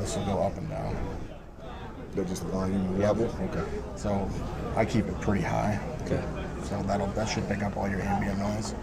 this will go up and down. They're just volume Yep. level. Okay. So I keep it pretty high. Okay. So that should pick up all your ambient noise.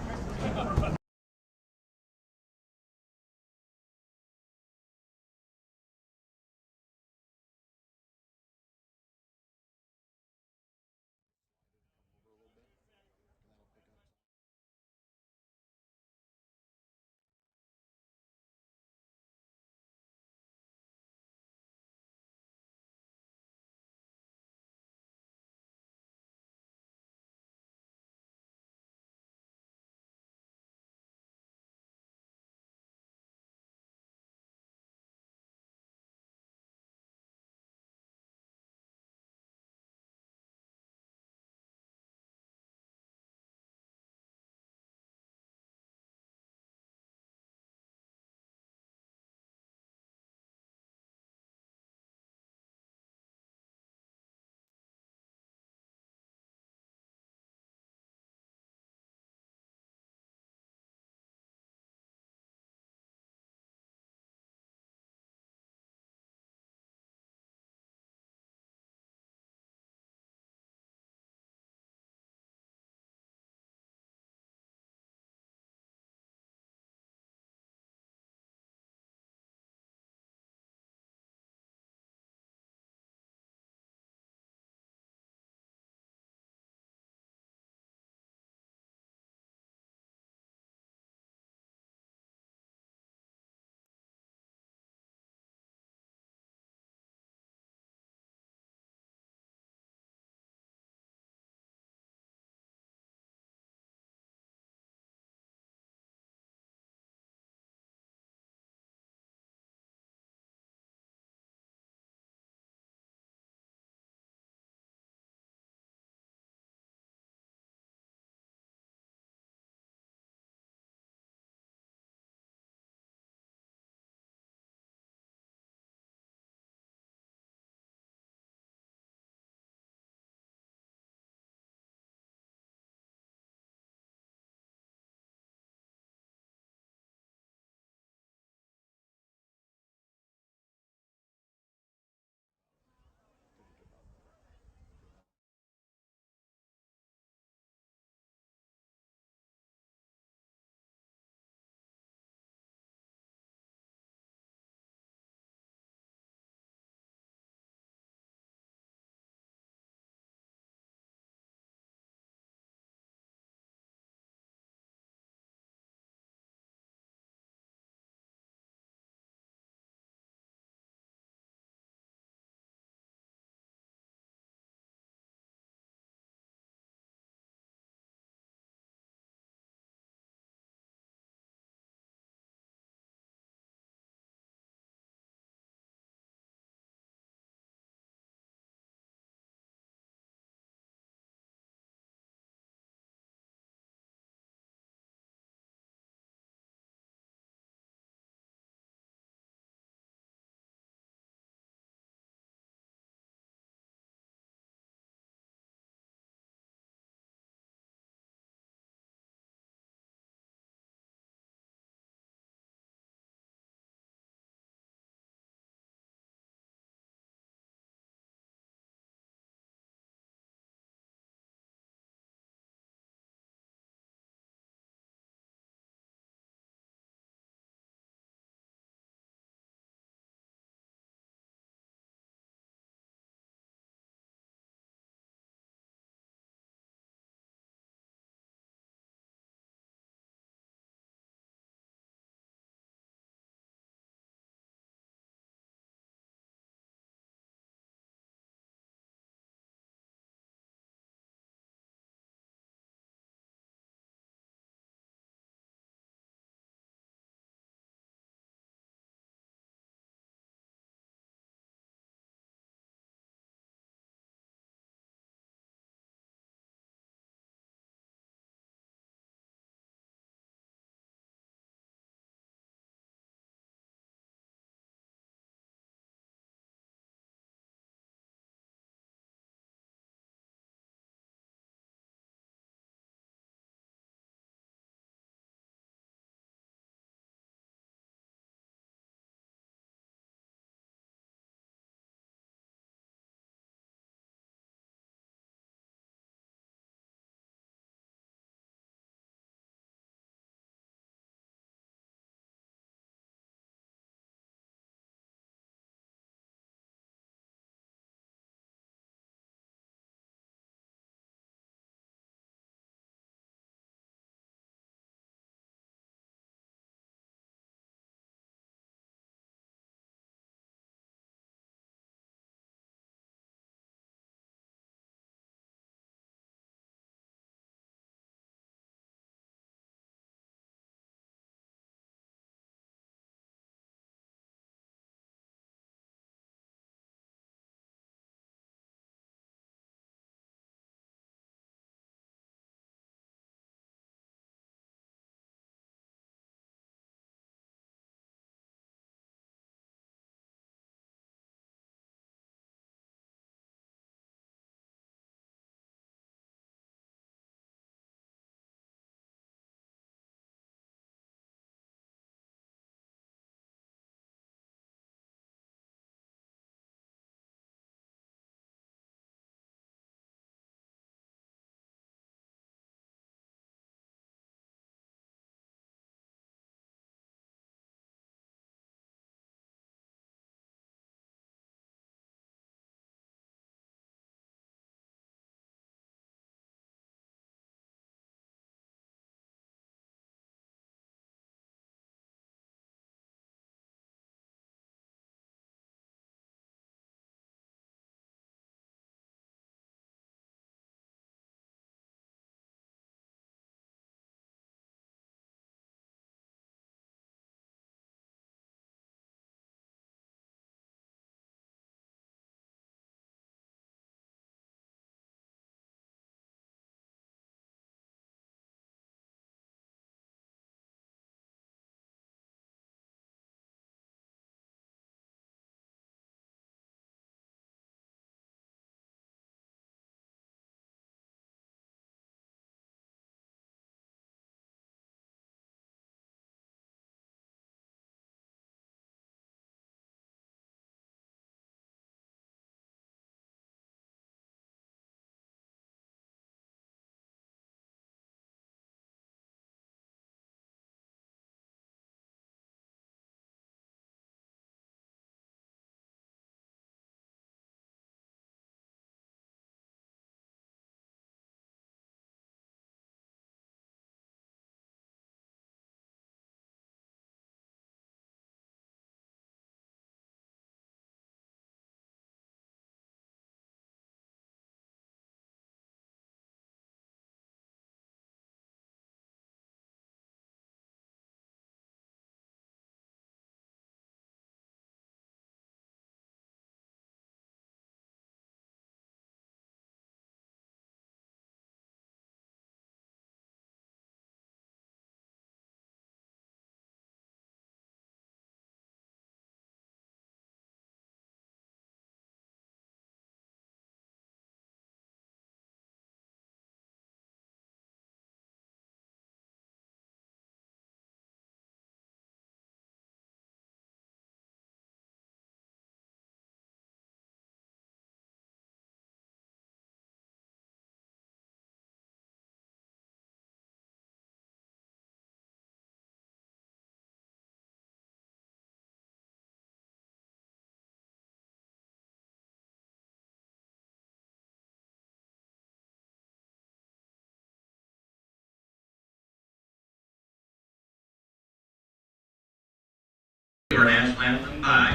our national anthem by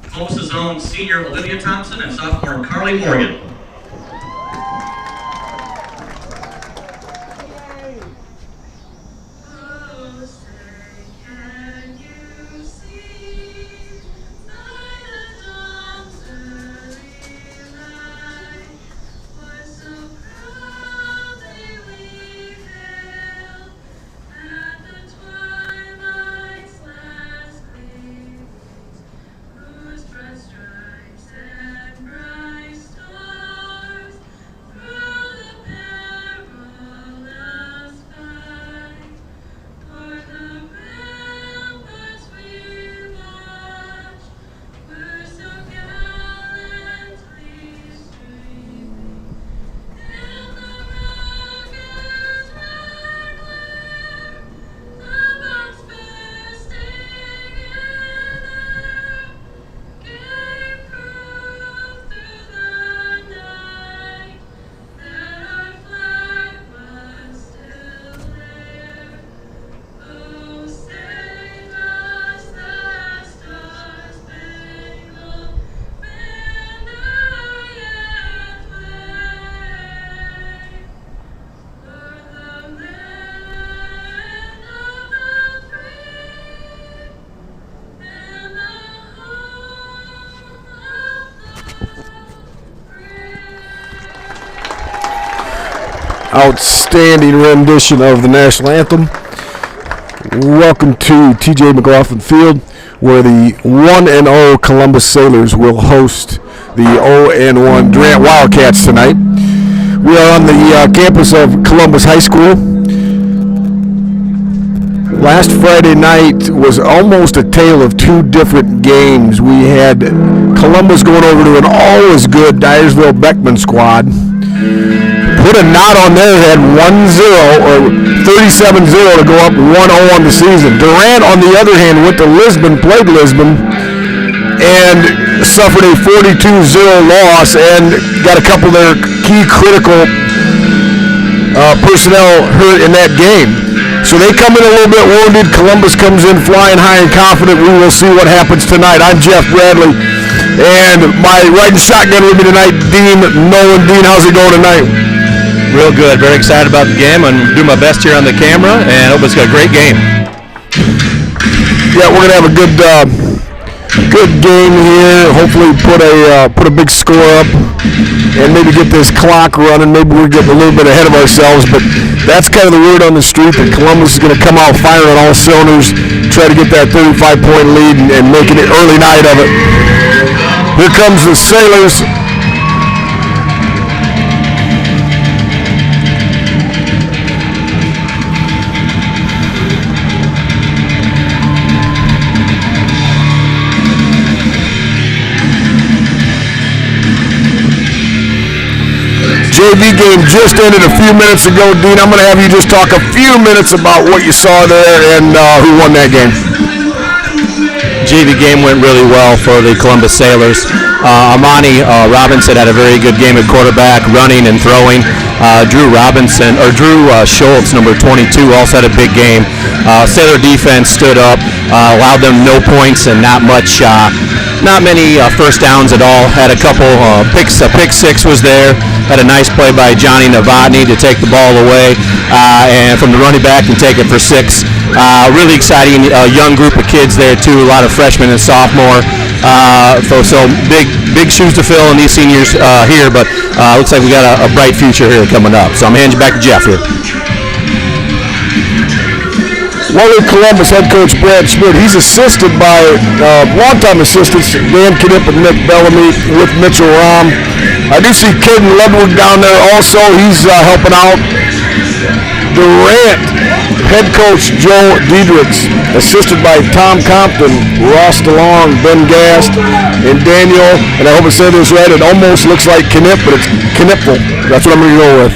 Columbus' own senior Olivia Thompson and sophomore Carly Morgan. Outstanding rendition of the national anthem. Welcome to TJ McLaughlin Field, where the 1-0 Columbus Sailors will host the 0-1 Durant Wildcats tonight. We are on the campus of Columbus High School. Last Friday night was almost a tale of two different games. We had Columbus going over to an always good Dyersville Beckman squad. Put a knot on there, had 1-0 or 37-0 to go up 1-0 on the season. Durant, on the other hand, went to Lisbon, played Lisbon, and suffered a 42-0 loss and got a couple of their key critical personnel hurt in that game. So they come in a little bit wounded. Columbus comes in flying high and confident. We will see what happens tonight. I'm Jeff Bradley, and my riding shotgun with me tonight, Dean Nolan. Dean, how's it going tonight? Real good. Very excited about the game. I'm doing my best here on the camera, and hope it's got a great game. Yeah, we're gonna have a good game here. Hopefully, put a big score up, and maybe get this clock running. Maybe we're getting a little bit ahead of ourselves, but that's kind of the word on the street that Columbus is gonna come out firing on all cylinders, try to get that 35-point lead and making it early night of it. Here comes the Sailors. JV game just ended a few minutes ago. Dean, I'm going to have you just talk a few minutes about what you saw there and who won that game. JV game went really well for the Columbus Sailors. Amani Robinson had a very good game at quarterback, running and throwing. Drew Schultz, number 22, also had a big game. Sailor defense stood up, allowed them no points and not many first downs at all. Had a couple picks. A pick six was there. Had a nice play by Johnny Novotny to take the ball away and from the running back and take it for 6. Really exciting young group of kids there too. A lot of freshmen and sophomore. So big shoes to fill in these seniors here, but looks like we got a bright future here coming up. So I'm handing you back to Jeff here. Waterloo Columbus head coach Brad Schmidt. He's assisted by longtime assistants Dan Knipp and Nick Bellamy with Mitchell Rahm. I do see Caden Ludwig down there also. He's helping out. Durant head coach Joe Diedrichs, assisted by Tom Compton, Ross DeLong, Ben Gast, and Daniel. And I hope I said this right. It almost looks like Knipp, but it's Knipfel. That's what I'm going to go with.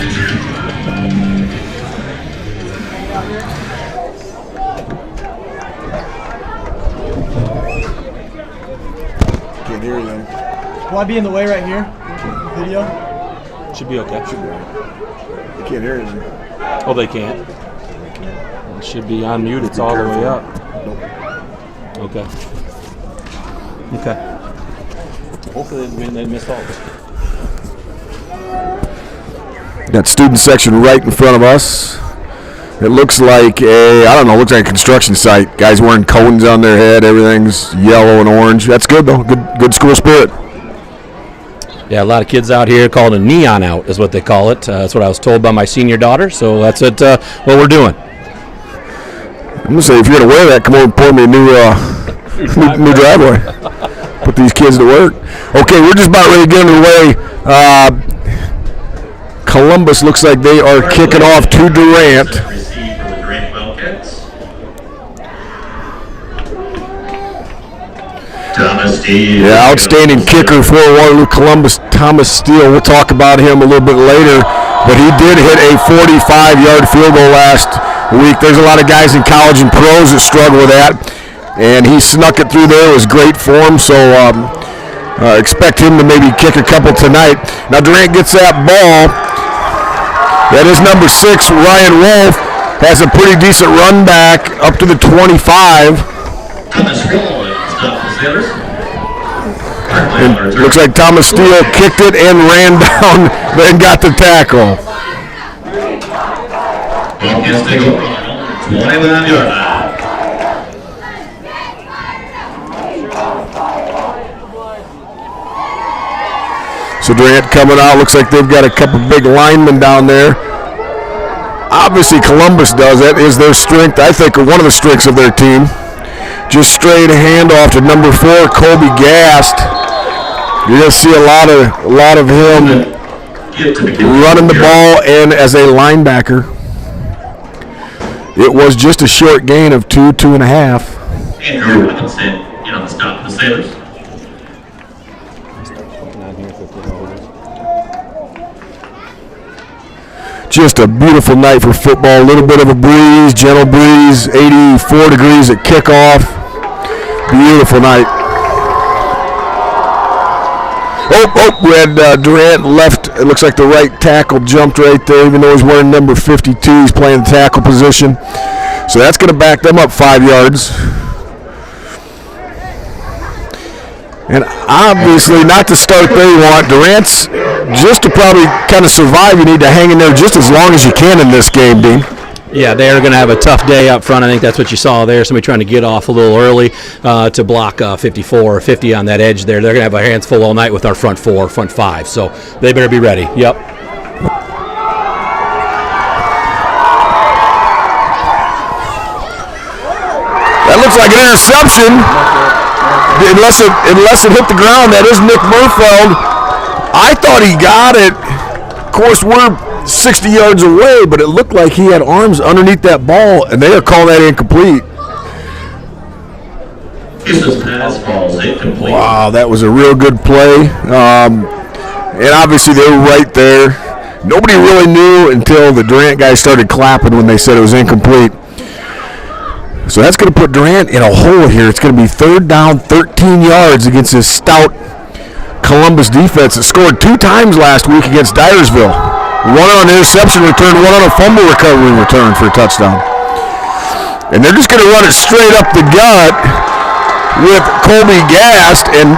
Will I be in the way right here? Video? Should be okay. Should be all right. You can't hear anything. Oh, they can't. It should be on mute. It's all the way up. Okay. Hopefully they miss faults. Got student section right in front of us. It looks like looks like a construction site. Guys wearing cones on their head. Everything's yellow and orange. That's good, though. Good school spirit. Yeah, a lot of kids out here call it a neon out is what they call it. That's what I was told by my senior daughter, so that's what we're doing. I'm going to say, if you're going to wear that, come over and pour me a new driveway. Put these kids to work. Okay, we're just about ready to get underway. Columbus looks like they are kicking off to Durant. Received for the Durant Wildcats. Thomas Steele. Yeah, outstanding kicker for Waterloo Columbus, Thomas Steele. We'll talk about him a little bit later, but he did hit a 45-yard field goal last week. There's a lot of guys in college and pros that struggle with that, and he snuck it through there. It was great for him, so expect him to maybe kick a couple tonight. Now Durant gets that ball. That is number 6, Ryan Wolf, has a pretty decent run back up to the 25. Thomas Steele stop the Sailors. And looks like Thomas Steele kicked it and ran down, then got the tackle. Wildcats take over on the 29-yard line. So Durant coming out, looks like they've got a couple big linemen down there. Obviously Columbus does. That is their strength, I think, one of the strengths of their team. Just straight handoff to number 4, Colby Gast. You're going to see a lot of him running the ball and as a linebacker. It was just a short gain of 2.5. Andrew Robinson in on the stop of the Sailors. Just a beautiful night for football. A little bit of a breeze, gentle breeze, 84 degrees at kickoff. Beautiful night. We had Durant left. It looks like the right tackle jumped right there, even though he's wearing number 52. He's playing the tackle position. So that's going to back them up 5 yards. And obviously not the start they want. Durant's, just to probably kind of survive, you need to hang in there just as long as you can in this game, Dean. Yeah, they're going to have a tough day up front. I think that's what you saw there. Somebody trying to get off a little early to block 54 or 50 on that edge there. They're going to have our hands full all night with our front 4, front 5. So they better be ready. Yep. That looks like an interception. Unless it hit the ground. That is Nick Murfeld. I thought he got it. Of course, we're 60 yards away, but it looked like he had arms underneath that ball, and they are calling that incomplete. Houston's pass falls incomplete. Wow, that was a real good play. And obviously they were right there. Nobody really knew until the Durant guys started clapping when they said it was incomplete. So that's going to put Durant in a hole here. It's going to be 3rd down, 13 yards against this stout Columbus defense that scored 2 times last week against Dyersville. One on an interception return, one on a fumble recovery return for a touchdown. And they're just going to run it straight up the gut with Colby Gast, and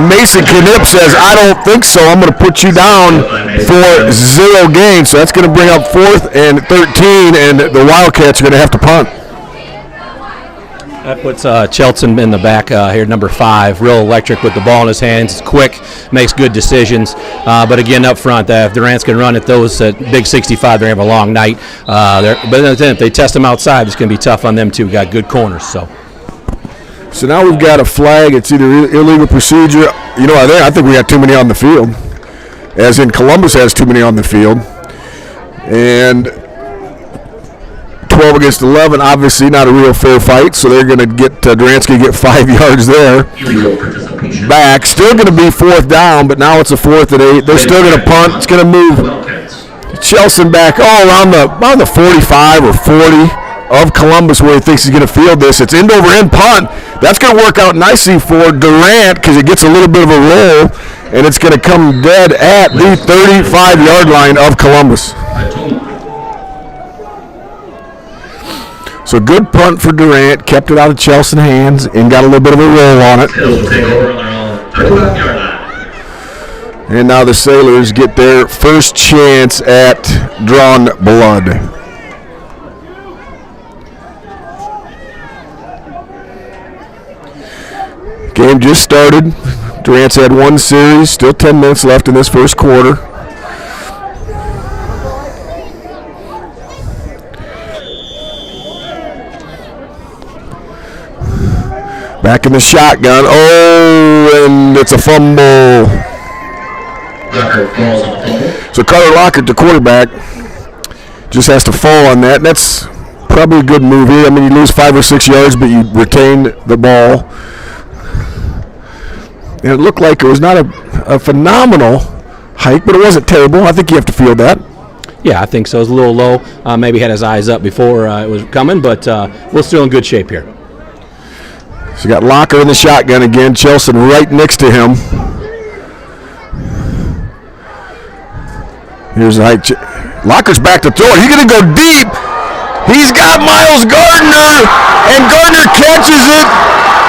Mason Knipp says, I don't think so. I'm going to put you down for 0 gain. So that's going to bring up 4th and 13, and the Wildcats are going to have to punt. That puts Chelton in the back here, number 5, real electric with the ball in his hands. It's quick, makes good decisions. But again, up front, if Durant's going to run at those big 65, they're going to have a long night. But then if they test them outside, it's going to be tough on them too. We've got good corners. So now we've got a flag. It's either illegal procedure. You know, I think we got too many on the field, as in Columbus has too many on the field. And 12 against 11, obviously not a real fair fight, so they're going to get, Durant's going to get 5 yards there. Back, still going to be 4th down, but now it's a 4th and 8. They're still going to punt. It's going to move Chelson back around the 45 or 40 of Columbus where he thinks he's going to field this. It's end over end punt. That's going to work out nicely for Durant because it gets a little bit of a roll, and it's going to come dead at the 35-yard line of Columbus. So good punt for Durant, kept it out of Chelsea's hands, and got a little bit of a roll on it. Bills will take over on their own 35-yard line. And now the Sailors get their first chance at drawn blood. Game just started. Durant's had one series, still 10 minutes left in this first quarter. Back in the shotgun. Oh, and it's a fumble. Locker falls on the fumble. So Carter Lockert, the quarterback, just has to fall on that. And that's probably a good move here. I mean, you lose 5 or 6 yards, but you retain the ball. And it looked like it was not a phenomenal hike, but it wasn't terrible. I think you have to feel that. Yeah, I think so. It was a little low. Maybe had his eyes up before it was coming, but we're still in good shape here. So you got Locker in the shotgun again. Chelsea right next to him. Here's the hike. Locker's back to throw it. He's going to go deep. He's got Miles Gardner, and Gardner catches it,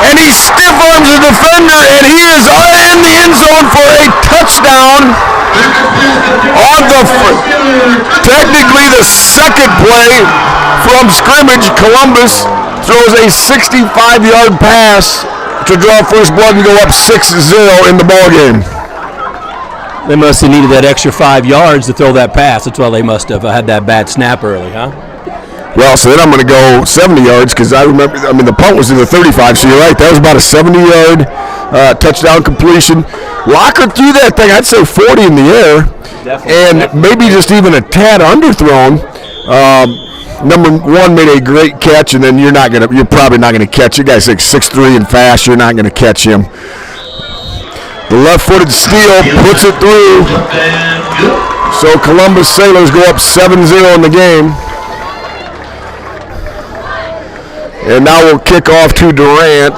and he stiff arms the defender, and he is in the end zone for a touchdown. Technically the second play from scrimmage. Columbus throws a 65-yard pass to draw first blood and go up 6-0 in the ballgame. They must have needed that extra 5 yards to throw that pass. That's why they must have had that bad snap early, huh? Well, so then I'm going to go 70 yards because I remember, the punt was in the 35, so you're right. That was about a 70-yard touchdown completion. Locker threw that thing, I'd say 40 in the air, and maybe just even a tad underthrown. Number one made a great catch, and then you're probably not going to catch it. Guy's like 6'3" and fast. You're not going to catch him. The left-footed steal puts it through. So Columbus Sailors go up 7-0 in the game. And now we'll kick off to Durant.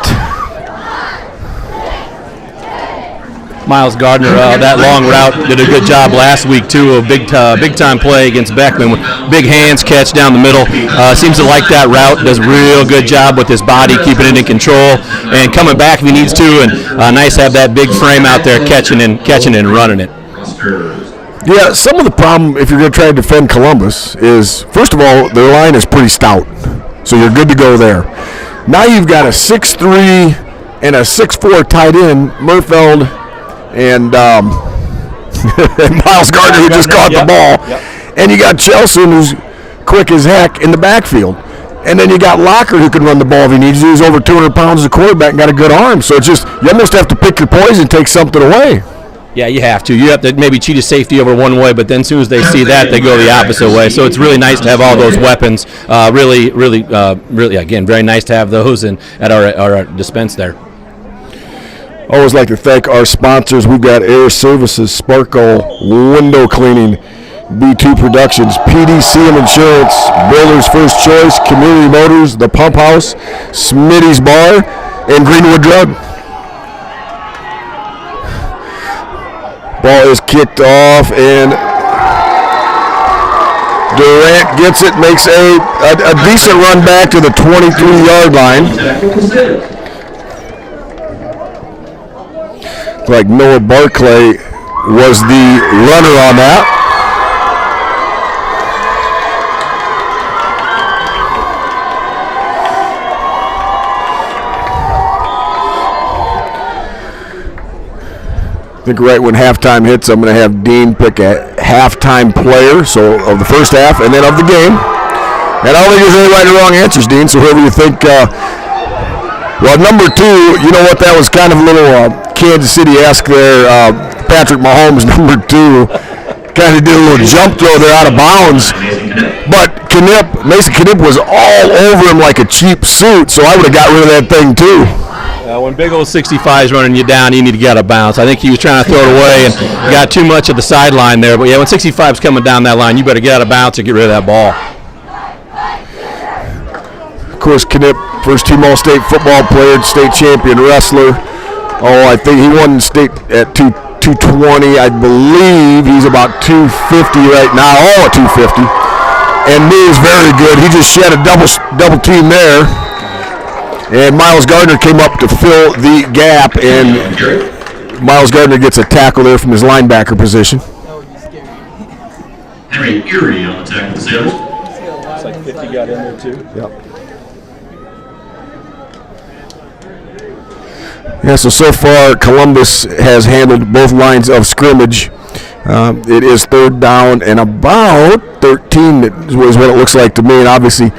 Miles Gardner, that long route, did a good job last week too. A big time play against Beckman with big hands, catch down the middle. Seems to like that route. Does a real good job with his body, keeping it in control and coming back if he needs to. And nice to have that big frame out there catching and running it. Yeah, some of the problem if you're going to try to defend Columbus is, first of all, their line is pretty stout, so you're good to go there. Now you've got a 6'3" and a 6'4" tight end, Murfeld, and Miles Gardner, who just caught the ball. Yep. And you got Chelsea, who's quick as heck in the backfield. And then you got Locker, who can run the ball if he needs to. He's over 200 pounds as a quarterback and got a good arm. So it's just, you almost have to pick your poison and take something away. Yeah, you have to. You have to maybe cheat a safety over one way, but then as soon as they see that, they go the opposite way. So it's really nice to have all those weapons. Really, again, very nice to have those at our dispense there. Always like to thank our sponsors. We've got Air Services, Sparkle, Window Cleaning, B2 Productions, PDC and Insurance, Builder's First Choice, Community Motors, The Pump House, Smitty's Bar, and Greenwood Drug. Ball is kicked off, and Durant gets it, makes a decent run back to the 23-yard line. Like Noah Barclay was the runner on that. I think right when halftime hits, I'm going to have Dean pick a halftime player, so of the first half and then of the game. And I don't think there's any right or wrong answers, Dean, so whoever you think. Well, number 2, you know what, that was kind of a little Kansas City-esque there. Patrick Mahomes, number 2, kind of did a little jump throw there out of bounds. But Mason Knipp was all over him like a cheap suit, so I would have got rid of that thing too. When big old 65 is running you down, you need to get out of bounds. I think he was trying to throw it away and got too much of the sideline there. But yeah, when 65 is coming down that line, you better get out of bounds to get rid of that ball. Of course, Knipp, first-team All-State football player, state champion wrestler. Oh, I think he won state at 220. I believe he's about 250 right now. Oh, 250. and moves very good. He just shed a double team there. And Miles Gardner came up to fill the gap, and Miles Gardner gets a tackle there from his linebacker position. Henry Erie on the tackle, the Sailors. Looks like 50 got in there too. Yep. Yeah, so far Columbus has handled both lines of scrimmage. It is third down and about 13 is what it looks like to me, and obviously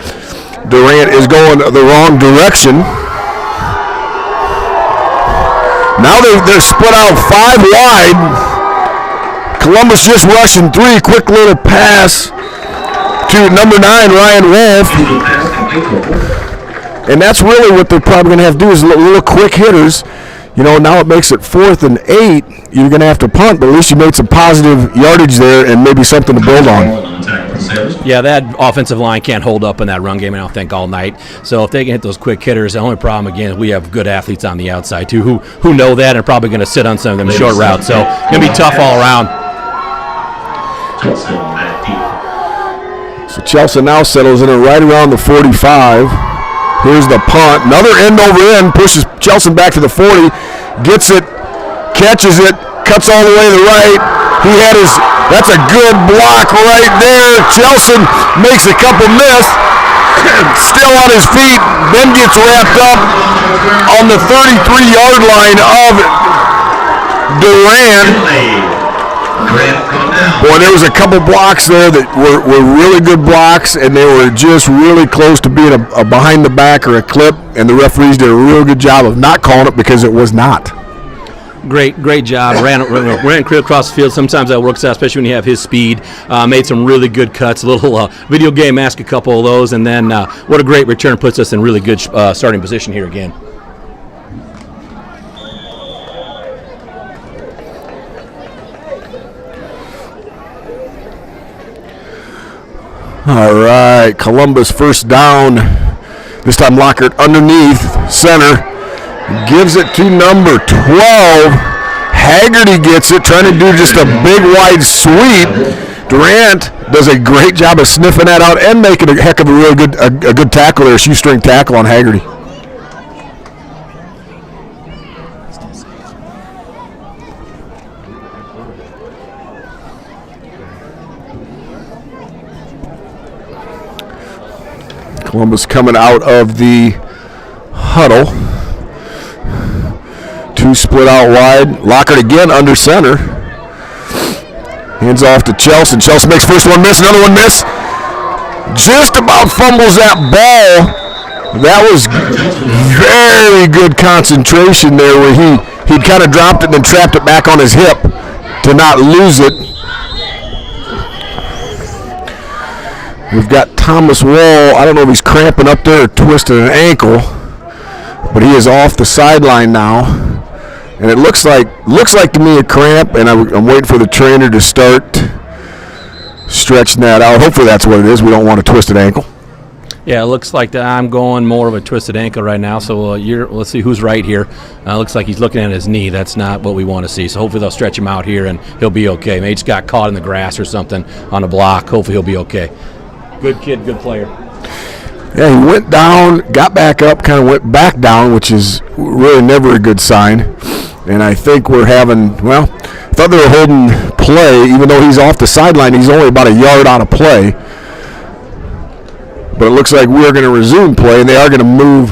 Durant is going the wrong direction. Now they're split out 5 wide. Columbus just rushing 3. Quick little pass to number 9, Ryan Wolf. And that's really what they're probably going to have to do is little quick hitters. You know, now it makes it 4th and 8. You're going to have to punt, but at least you made some positive yardage there and maybe something to build on. Yeah, that offensive line can't hold up in that run game, I don't think, all night. So if they can hit those quick hitters, the only problem, again, is we have good athletes on the outside, too, who know that and are probably going to sit on some of them short routes. So it's going to be tough all around. So Chelsea now settles in right around the 45. Here's the punt. Another end over end pushes Chelsea back to the 40. Gets it, catches it, cuts all the way to the right. That's a good block right there. Chelsea makes a couple miss. Still on his feet, then gets wrapped up on the 33-yard line of Durant. Boy, there was a couple blocks there that were really good blocks, and they were just really close to being a behind the back or a clip, and the referees did a real good job of not calling it because it was not. Great job. Ran clear across the field. Sometimes that works out, especially when you have his speed. Made some really good cuts. A little video game ask a couple of those, and then what a great return, puts us in really good starting position here again. All right, Columbus first down. This time Lockhart underneath center. Gives it to number 12. Haggerty gets it, trying to do just a big wide sweep. Durant does a great job of sniffing that out and making a heck of a really good tackle there, shoestring tackle on Haggerty. Columbus coming out of the huddle. 2 split out wide. Lockhart again under center. Hands off to Chelsea. Chelsea makes first one miss, another one miss. Just about fumbles that ball. That was very good concentration there where he kind of dropped it and then trapped it back on his hip to not lose it. We've got Thomas Wall. I don't know if he's cramping up there or twisted an ankle, but he is off the sideline now. And it looks like to me a cramp, and I'm waiting for the trainer to start stretching that out. Hopefully that's what it is. We don't want a twisted ankle. Yeah, it looks like I'm going more of a twisted ankle right now, so let's see who's right here. Looks like he's looking at his knee. That's not what we want to see, so hopefully they'll stretch him out here, and he'll be okay. Maybe he just got caught in the grass or something on a block. Hopefully he'll be okay. Good kid, good player. Yeah, he went down, got back up, kind of went back down, which is really never a good sign. And I think we're having, I thought they were holding play, even though he's off the sideline. He's only about a yard out of play. But it looks like we're going to resume play, and they are going to move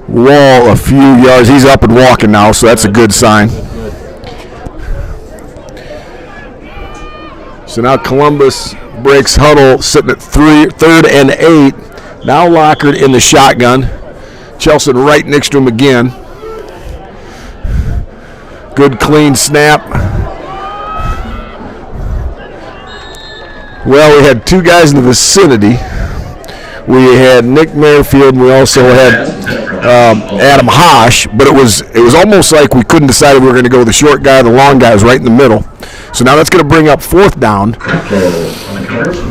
Wall a few yards. He's up and walking now, so that's a good sign. So now Columbus breaks huddle, sitting at 3rd and 8. Now Lockhart in the shotgun. Chelsea right next to him again. Good clean snap. Well, we had 2 guys in the vicinity. We had Nick Merrifield, and we also had Adam Hosh, but it was almost like we couldn't decide if we were going to go with the short guy or the long guy. It was right in the middle. So now that's going to bring up 4th down.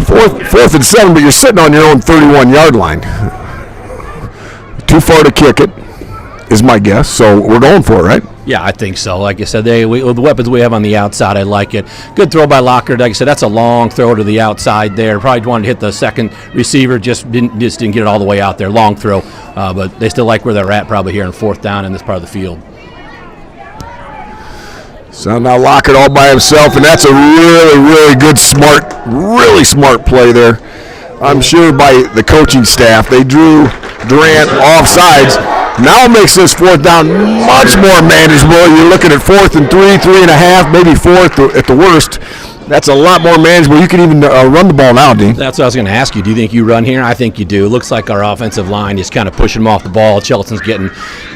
4th and 7, but you're sitting on your own 31-yard line. Too far to kick it. is my guess. So we're going for it, right? Yeah, I think so. Like I said, with the weapons we have on the outside, I like it. Good throw by Lockard. Like I said, that's a long throw to the outside there. Probably wanted to hit the second receiver, just didn't get it all the way out there. Long throw, but they still like where they're at probably here in 4th down in this part of the field. So now Lockard all by himself, and that's a really, really good, really smart play there. I'm sure by the coaching staff. They drew Durant offsides. Now it makes this 4th down much more manageable. You're looking at 4th and 3, 3.5, maybe 4th at the worst. That's a lot more manageable. You can even run the ball now, Dean. That's what I was going to ask you. Do you think you run here? I think you do. It looks like our offensive line is kind of pushing them off the ball. Chelsea's getting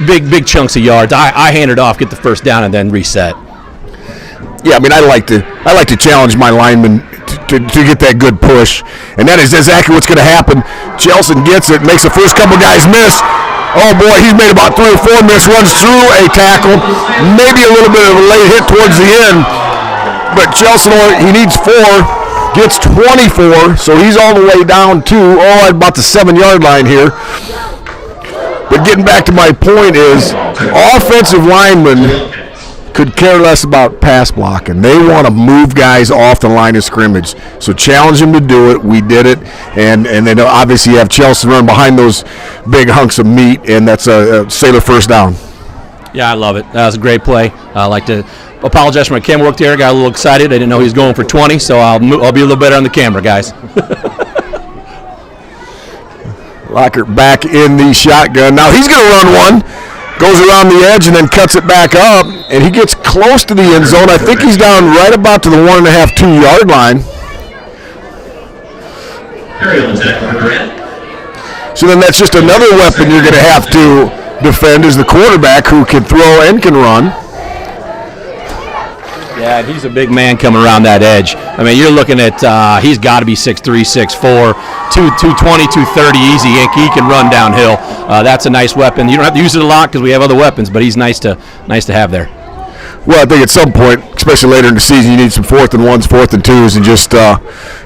big chunks of yards. I hand it off, get the 1st down, and then reset. Yeah, I mean, I like to challenge my linemen to get that good push, and that is exactly what's going to happen. Chelsea gets it, makes the first couple guys miss. Oh boy, he's made about 3 or 4 miss, runs through a tackle, maybe a little bit of a late hit towards the end, but Chelsea, he needs 4, gets 24, so he's all the way down to about the 7-yard line here. But getting back to my point is, offensive linemen could care less about pass blocking. They want to move guys off the line of scrimmage. So challenge them to do it. We did it. And then obviously you have Chelsea run behind those big hunks of meat, and that's a Sailor 1st down. Yeah, I love it. That was a great play. I like to apologize for my camera work there. Got a little excited. I didn't know he was going for 20, so I'll be a little better on the camera, guys. Lockard back in the shotgun. Now he's going to run one. Goes around the edge and then cuts it back up, and he gets close to the end zone. I think he's down right about to the 1.5, 2-yard line. So then that's just another weapon you're going to have to defend is the quarterback who can throw and can run. Yeah, and he's a big man coming around that edge. I mean, you're looking at he's got to be 6'3", 6'4", 220, 230 easy. He can run downhill. That's a nice weapon. You don't have to use it a lot because we have other weapons, but he's nice to have there. Well, I think at some point, especially later in the season, you need some 4th and 1s, 4th and 2s, and just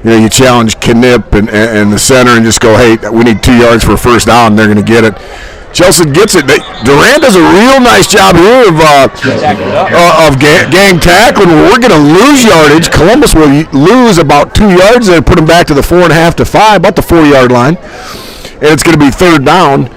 you challenge Knipp and the center and just go, hey, we need 2 yards for a 1st down, and they're going to get it. Chelsea gets it. Durant does a real nice job here of gang tackling. We're going to lose yardage. Columbus will lose about 2 yards and put them back to the 4.5 to 5, about the 4-yard line. And it's going to be 3rd down.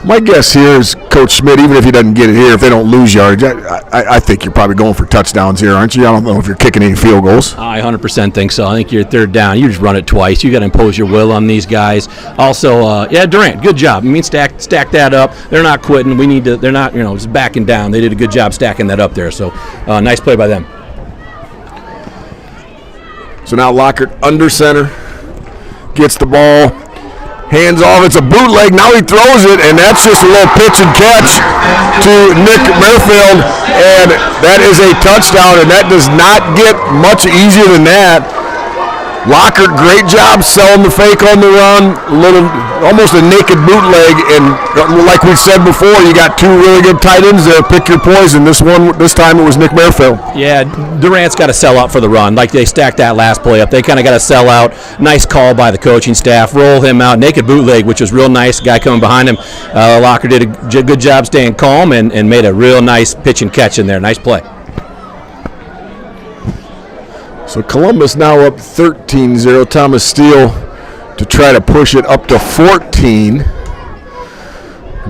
My guess here is Coach Schmidt, even if he doesn't get it here, if they don't lose yardage, I think you're probably going for touchdowns here, aren't you? I don't know if you're kicking any field goals. I 100% think so. I think you're 3rd down. You just run it twice. You got to impose your will on these guys. Also, Durant, good job. I mean, stack that up. They're not quitting. We need to. They're not, just backing down. They did a good job stacking that up there. So, nice play by them. So now Lockard under center, gets the ball. Hands off, it's a bootleg, now he throws it, and that's just a little pitch and catch to Nick Merrifield, and that is a touchdown, and that does not get much easier than that. Lockard, great job selling the fake on the run, almost a naked bootleg, and like we said before, you got 2 really good tight ends there. Pick your poison. This time it was Nick Merrifield. Yeah, Durant's got to sell out for the run. Like they stacked that last play up. They kind of got to sell out. Nice call by the coaching staff. Roll him out. Naked bootleg, which was real nice. Guy coming behind him. Lockard did a good job staying calm and made a real nice pitch and catch in there. Nice play. So Columbus now up 13-0. Thomas Steele to try to push it up to 14.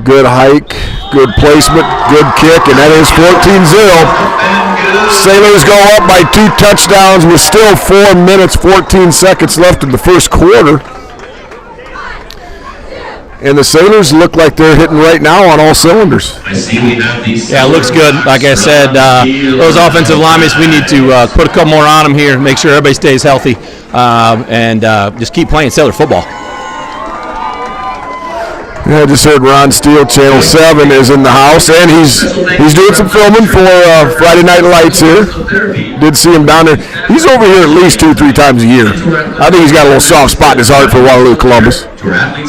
Good hike, good placement, good kick, and that is 14-0. Sailors go up by 2 touchdowns with still 4 minutes, 14 seconds left in the first quarter. And the Sailors look like they're hitting right now on all cylinders. Yeah, it looks good. Like I said, those offensive linemen, we need to put a couple more on them here, make sure everybody stays healthy, and just keep playing Sailor football. Yeah, I just heard Ron Steele, Channel 7, is in the house, and he's doing some filming for Friday Night Lights here. Did see him down there. He's over here at least 2-3 times a year. I think he's got a little soft spot in his heart for Waterloo Columbus,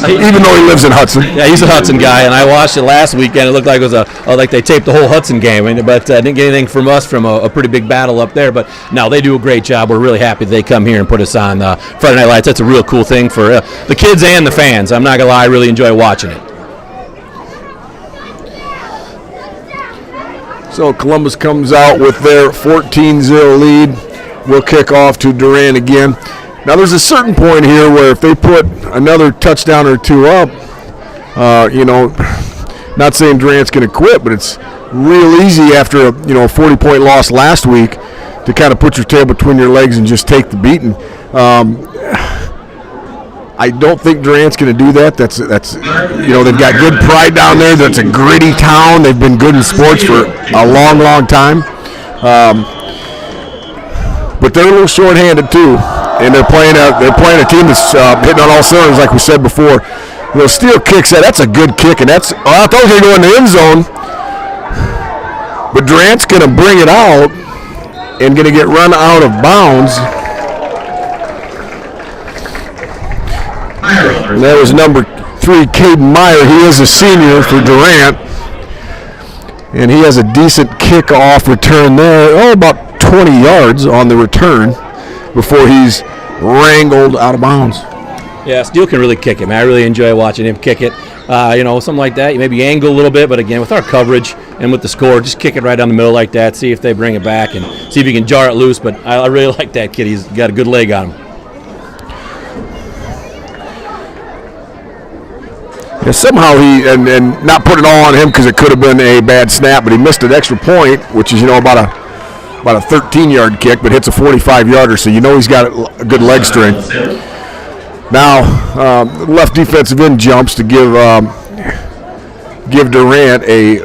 even though he lives in Hudson. Yeah, he's a Hudson guy, and I watched it last weekend. It looked like it was like they taped the whole Hudson game, but didn't get anything from us from a pretty big battle up there. But no, they do a great job. We're really happy they come here and put us on Friday Night Lights. That's a real cool thing for the kids and the fans. I'm not gonna lie, I really enjoy watching it. So Columbus comes out with their 14-0 lead. We'll kick off to Durant again. Now there's a certain point here where if they put another touchdown or two up, not saying Durant's going to quit, but it's real easy after a 40-point loss last week to kind of put your tail between your legs and just take the beating. I don't think Durant's going to do that. That's they've got good pride down there. That's a gritty town. They've been good in sports for a long, long time. But they're a little short-handed too, and they're playing a team that's hitting on all cylinders, like we said before. Steele kicks that. That's a good kick, and I thought they were going to the end zone, but Durant's going to bring it out and going to get run out of bounds. And that was number 3, Caden Meyer. He is a senior for Durant, and he has a decent kickoff return there. About 20 yards on the return before he's wrangled out of bounds. Yeah, Steele can really kick it, man. I really enjoy watching him kick it. Something like that. You maybe angle a little bit, but again, with our coverage and with the score, just kick it right down the middle like that, see if they bring it back, and see if you can jar it loose. But I really like that kid. He's got a good leg on him. Yeah, somehow he, and not put it all on him because it could have been a bad snap, but he missed an extra point, which is, about a 13-yard kick, but hits a 45-yarder, so he's got a good leg strength. Now, left defensive end jumps to give Durant a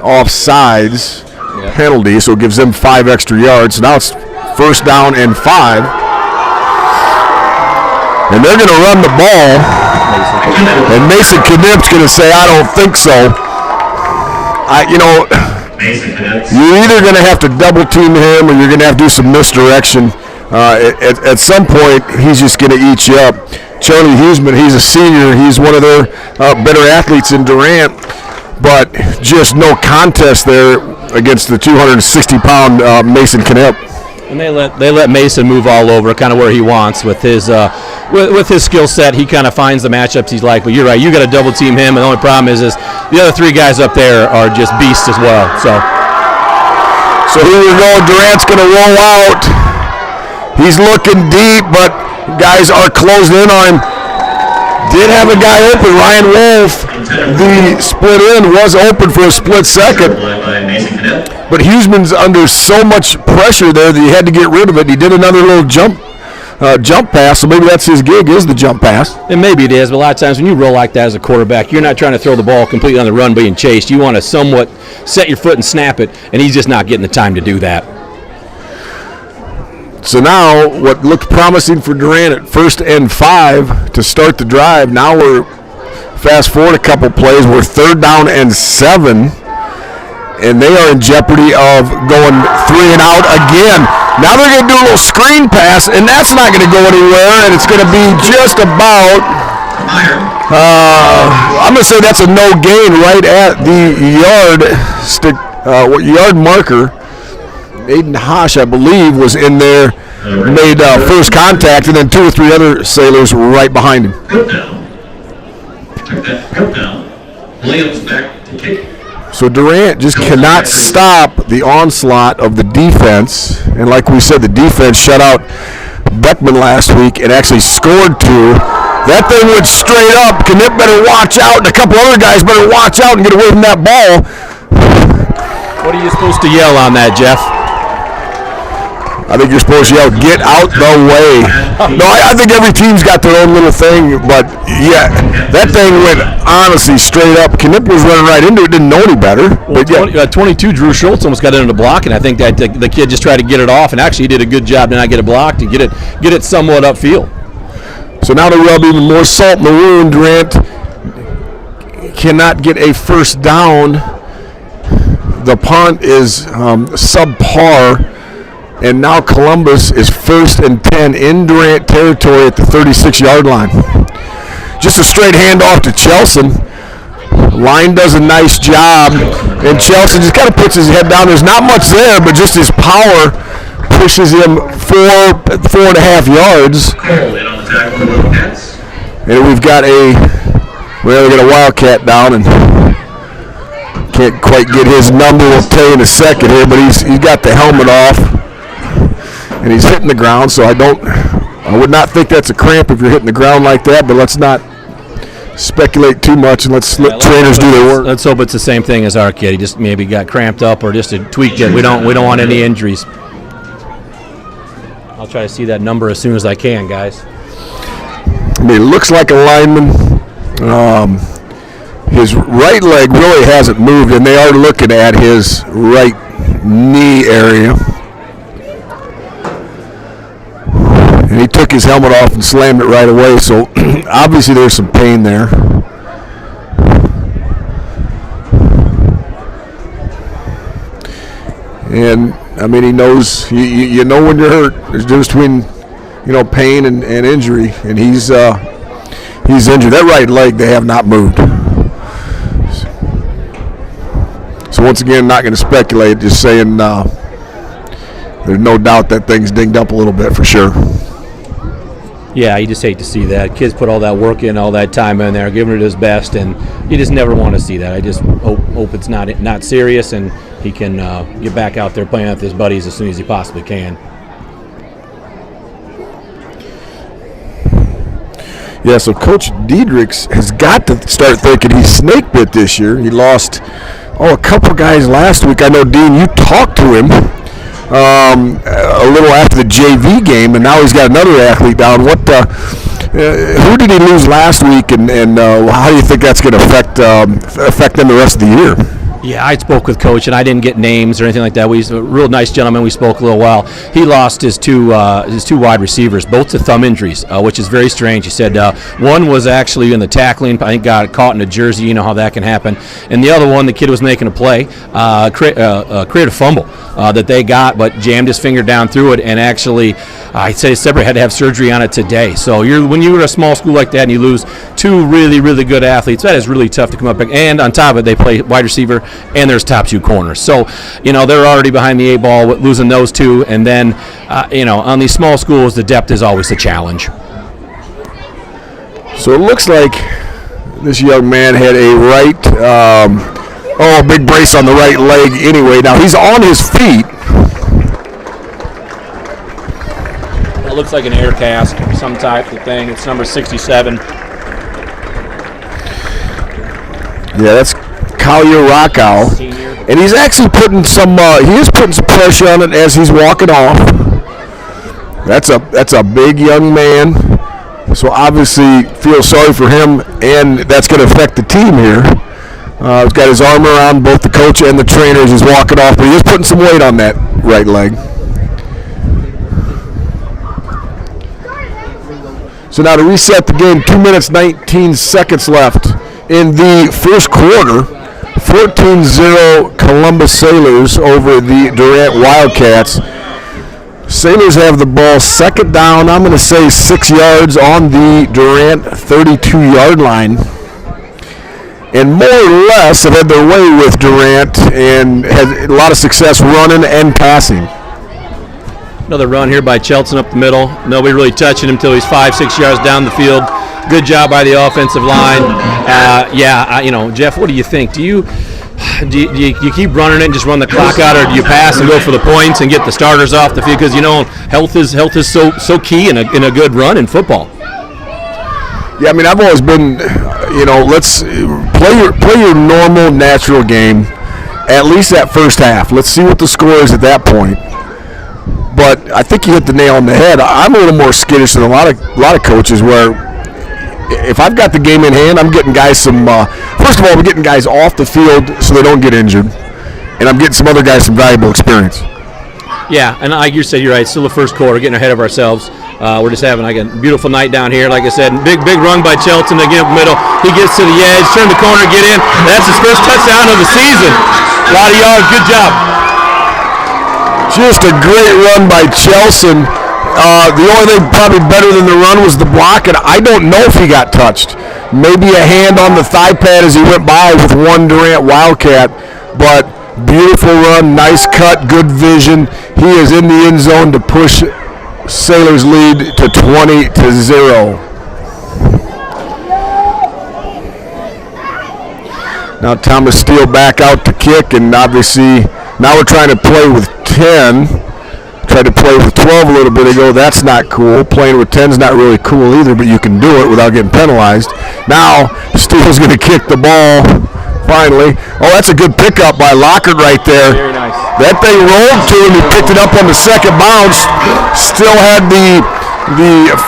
offsides penalty, so it gives them 5 extra yards. So now it's 1st down and 5. And they're going to run the ball. And Mason Knipp's going to say, I don't think so. You're either going to have to double team him or you're going to have to do some misdirection. At some point, he's just going to eat you up. Charlie Huseman, he's a senior. He's one of their better athletes in Durant, but just no contest there against the 260-pound Mason Knipp. And they let Mason move all over, kind of where he wants with his skill set. He kind of finds the matchups he's like. But you're right, you got to double team him. And the only problem is the other 3 guys up there are just beasts as well. So here we go. Durant's going to roll out. He's looking deep, but guys are closing in on him. Did have a guy open. Ryan Wolf, the split end, was open for a split second. But Huseman's under so much pressure there that he had to get rid of it. He did another little jump pass, so maybe that's his gig, is the jump pass. And maybe it is, but a lot of times when you roll like that as a quarterback, you're not trying to throw the ball completely on the run being chased. You want to somewhat set your foot and snap it, and he's just not getting the time to do that. So now what looked promising for Durant at 1st and 5 to start the drive, now we're fast forward a couple plays, we're 3rd down and 7. And they are in jeopardy of going 3 and out again. Now they're going to do a little screen pass, and that's not going to go anywhere, and it's going to be just about, I'm going to say that's a no gain right at the yard marker. Aiden Hosh, I believe, was in there, made first contact, and then 2 or 3 other Sailors right behind him. Good down. Williams back to kick. So Durant just cannot stop the onslaught of the defense. And like we said, the defense shut out Beckman last week and actually scored 2. That thing went straight up. Knipp better watch out, and a couple other guys better watch out and get away from that ball. What are you supposed to yell on that, Jeff? I think you're supposed to yell, get out the way. No, I think every team's got their own little thing, but yeah, that thing went honestly straight up. Knipp was running right into it, didn't know any better. Well, 22, Drew Schultz almost got into the block, and I think that the kid just tried to get it off, and actually he did a good job to not get it blocked and get it somewhat upfield. So now to rub even more salt in the wound, Durant cannot get a 1st down. The punt is subpar. And now Columbus is 1st and 10 in Durant territory at the 36-yard line. Just a straight handoff to Chelsea. Line does a nice job, and Chelsea just kind of puts his head down. There's not much there, but just his power pushes him 4.5 yards. And we've got a Wildcat down, and Can't quite get his number. We'll tell you in a second here, but he's got the helmet off, and he's hitting the ground. So I would not think that's a cramp if you're hitting the ground like that. But let's not speculate too much, and let's let trainers do their work. Let's hope it's the same thing as our kid. He just maybe got cramped up or just a tweaked it. We don't want any injuries. I'll try to see that number as soon as I can, guys. I mean, it looks like a lineman. His right leg really hasn't moved, and they are looking at his right knee area. And he took his helmet off and slammed it right away, so obviously there's some pain there. And, I mean, he knows, you know when you're hurt. There's a difference between, pain and injury, and he's injured. That right leg, they have not moved. So once again, not going to speculate, just saying there's no doubt that thing's dinged up a little bit for sure. Yeah, you just hate to see that. Kids put all that work in, all that time in there, giving it his best, and you just never want to see that. I just hope it's not serious, and he can get back out there playing with his buddies as soon as he possibly can. Yeah, so Coach Diedrichs has got to start thinking he's snake bit this year. He lost a couple guys last week. I know, Dean, you talked to him a little after the JV game, and now he's got another athlete down. Who did he lose last week, and how do you think that's going to affect them the rest of the year? Yeah, I spoke with Coach, and I didn't get names or anything like that. He's a real nice gentleman. We spoke a little while. He lost his two wide receivers, both to thumb injuries, which is very strange. He said one was actually in the tackling. I think got caught in a jersey. You know how that can happen. And the other one, the kid was making a play, created a fumble that they got, but jammed his finger down through it, and actually, I'd say separate had to have surgery on it today. So when you're at a small school like that and you lose two really, really good athletes, that is really tough to come up. And on top of it, they play wide receiver, and there's top two corners. So, they're already behind the 8 ball with losing those two. And then, on these small schools, the depth is always a challenge. So it looks like this young man had a big brace on the right leg anyway. Now he's on his feet. It looks like an air cast, some type of thing. It's number 67. Yeah, that's Kalia Rockow, and he's actually putting some pressure on it as he's walking off. That's a big young man, so obviously feel sorry for him, and that's going to affect the team here. He's got his arm around both the coach and the trainer as he's walking off, but he is putting some weight on that right leg. So now to reset the game, 2 minutes, 19 seconds left in the first quarter. 14-0 Columbus Sailors over the Durant Wildcats. Sailors have the ball second down, I'm going to say 6 yards on the Durant 32-yard line. And more or less have had their way with Durant and had a lot of success running and passing. Another run here by Chelton up the middle. Nobody really touching him until he's 5-6 yards down the field. Good job by the offensive line. Jeff, what do you think? Do you keep running it and just run the clock out, or do you pass and go for the points and get the starters off the field? Because health is so key in a good run in football. Yeah, I mean, I've always been, let's play your normal, natural game, at least that first half. Let's see what the score is at that point. But I think you hit the nail on the head. I'm a little more skittish than a lot of coaches, where if I've got the game in hand, I'm getting guys first of all, we're getting guys off the field so they don't get injured, and I'm getting some other guys some valuable experience. Yeah, and like you said, you're right. Still the first quarter, getting ahead of ourselves. We're just having a beautiful night down here. Like I said, big run by Chelton again up the middle. He gets to the edge, turn the corner, get in. That's his first touchdown of the season. A lot of yards. Good job. Just a great run by Chelson. The only thing probably better than the run was the block, and I don't know if he got touched. Maybe a hand on the thigh pad as he went by with one Durant Wildcat, but beautiful run, nice cut, good vision. He is in the end zone to push Sailors' lead to 20-0. Now Thomas Steele back out to kick, and obviously now we're trying to play with 10. Tried to play with 12 a little bit ago. That's not cool. Playing with 10 is not really cool either, but you can do it without getting penalized. Now Steele's going to kick the ball finally. Oh, that's a good pickup by Lockard right there. Very nice. That thing rolled to him. He picked it up on the second bounce. Still had the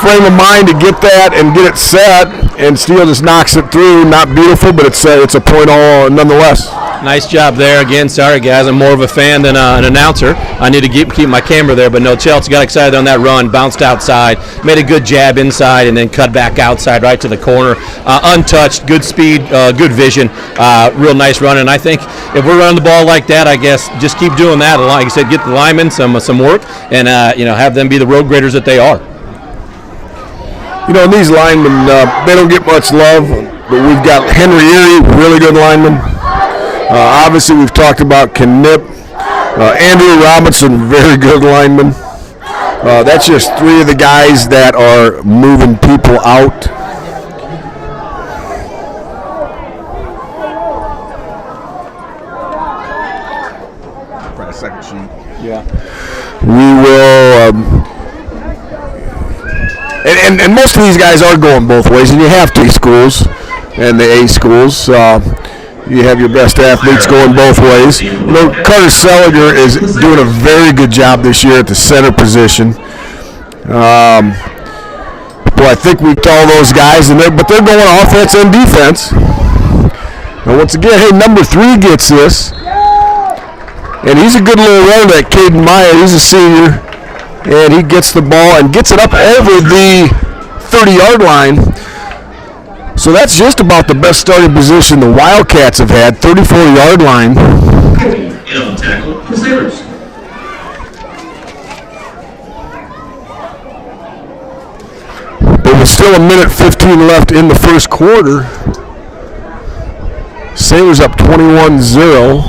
frame of mind to get that and get it set, and Steele just knocks it through. Not beautiful, but it's a point all nonetheless. Nice job there. Again, sorry guys, I'm more of a fan than an announcer. I need to keep my camera there, but no, Chelsea got excited on that run, bounced outside, made a good jab inside, and then cut back outside right to the corner. Untouched, good speed, good vision, real nice run. And I think if we're running the ball like that, I guess just keep doing that. Like I said, get the linemen some work, and have them be the road graders that they are. These linemen, they don't get much love, but we've got Henry Erie, really good lineman. Obviously, we've talked about Knipp, Andrew Robinson, very good lineman. That's just three of the guys that are moving people out. For a second sheet. Yeah. We will, and most of these guys are going both ways, and you have to schools and the A schools. You have your best athletes going both ways. Carter Seliger is doing a very good job this year at the center position. Well, I think we tell those guys, but they're going offense and defense. And once again, hey, number 3 gets this. And he's a good little runner, that Caden Meyer. He's a senior. And he gets the ball and gets it up over the 30-yard line. So that's just about the best starting position the Wildcats have had, 34-yard line. Tackle the Sailors. There was still a minute 15 left in the first quarter. Sailors up 21-0.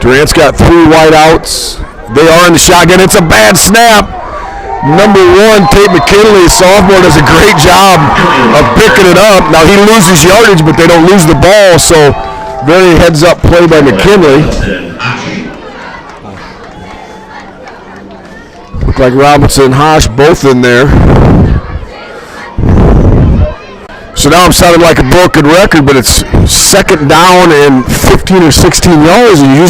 Durant's got 3 wideouts. They are in the shotgun. It's a bad snap. Number 1, Tate McKinley, sophomore, does a great job of picking it up. Now, he loses yardage, but they don't lose the ball, so very heads-up play by McKinley. Look like Robinson and Hosh both in there. So now I'm sounding like a broken record, but it's second down and 15 or 16 yards, and you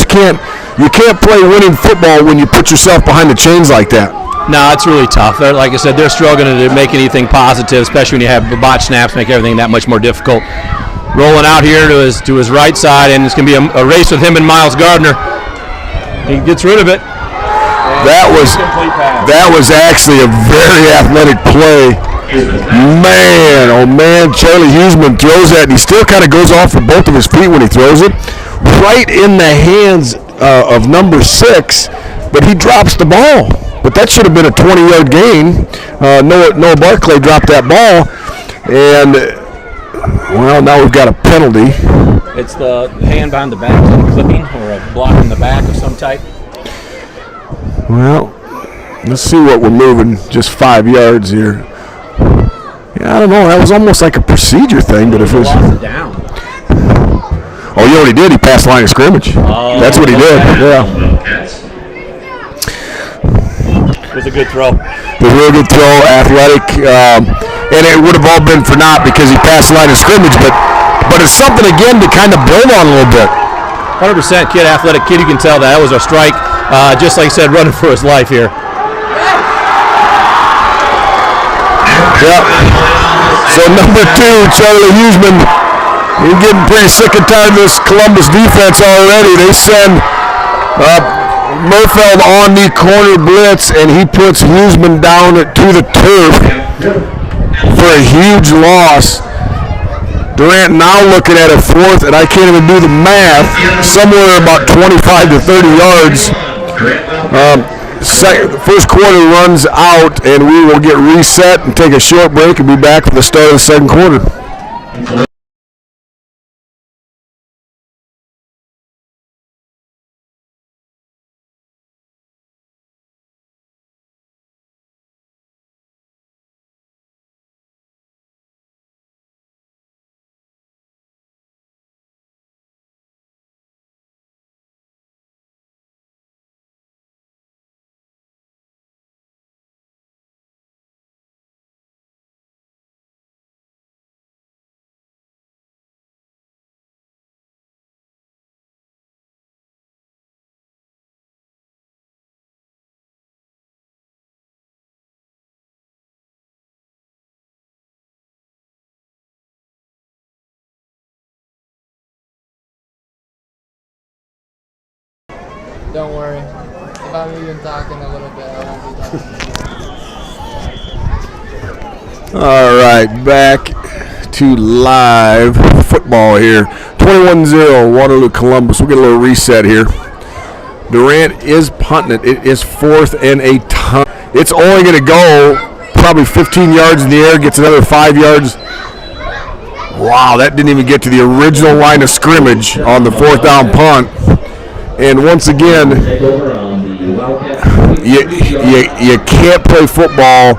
can't play winning football when you put yourself behind the chains like that. No, it's really tough. Like I said, they're struggling to make anything positive, especially when you have botch snaps, make everything that much more difficult. Rolling out here to his right side, and it's going to be a race with him and Miles Gardner. He gets rid of it. That was actually a very athletic play. Man, oh man, Charlie Huseman throws that, and he still kind of goes off with both of his feet when he throws it. Right in the hands of number 6, but he drops the ball. But that should have been a 20-yard gain. Noah Barclay dropped that ball, and well, now we've got a penalty. It's the hand behind the back, clipping, or a block in the back of some type. Well, let's see what we're moving. Just 5 yards here. Yeah, I don't know. That was almost like a procedure thing, but if it was. Lost it down. Oh, you know what he did? He passed the line of scrimmage. Oh, that's what he did. Yeah. It was a good throw. It was a real good throw, athletic, and it would have all been for naught because he passed the line of scrimmage. But it's something again to kind of build on a little bit. 100% kid, athletic kid. You can tell that was a strike. Just like I said, running for his life here. Yep. So number 2, Charlie Huseman, he's getting pretty sick and tired of this Columbus defense already. They send Murfeld on the corner blitz, and he puts Huseman down to the turf for a huge loss. Durant now looking at a 4th, and I can't even do the math, somewhere about 25 to 30 yards. First quarter runs out, and we will get reset and take a short break and be back for the start of the second quarter. Don't worry. If I'm even talking a little bit, I won't be talking. All right, back to live football here. 21-0, Waterloo Columbus. We'll get a little reset here. Durant is punting it. It is 4th and a ton. It's only going to go probably 15 yards in the air, gets another 5 yards. Wow, that didn't even get to the original line of scrimmage on the 4th down punt. And once again, you can't play football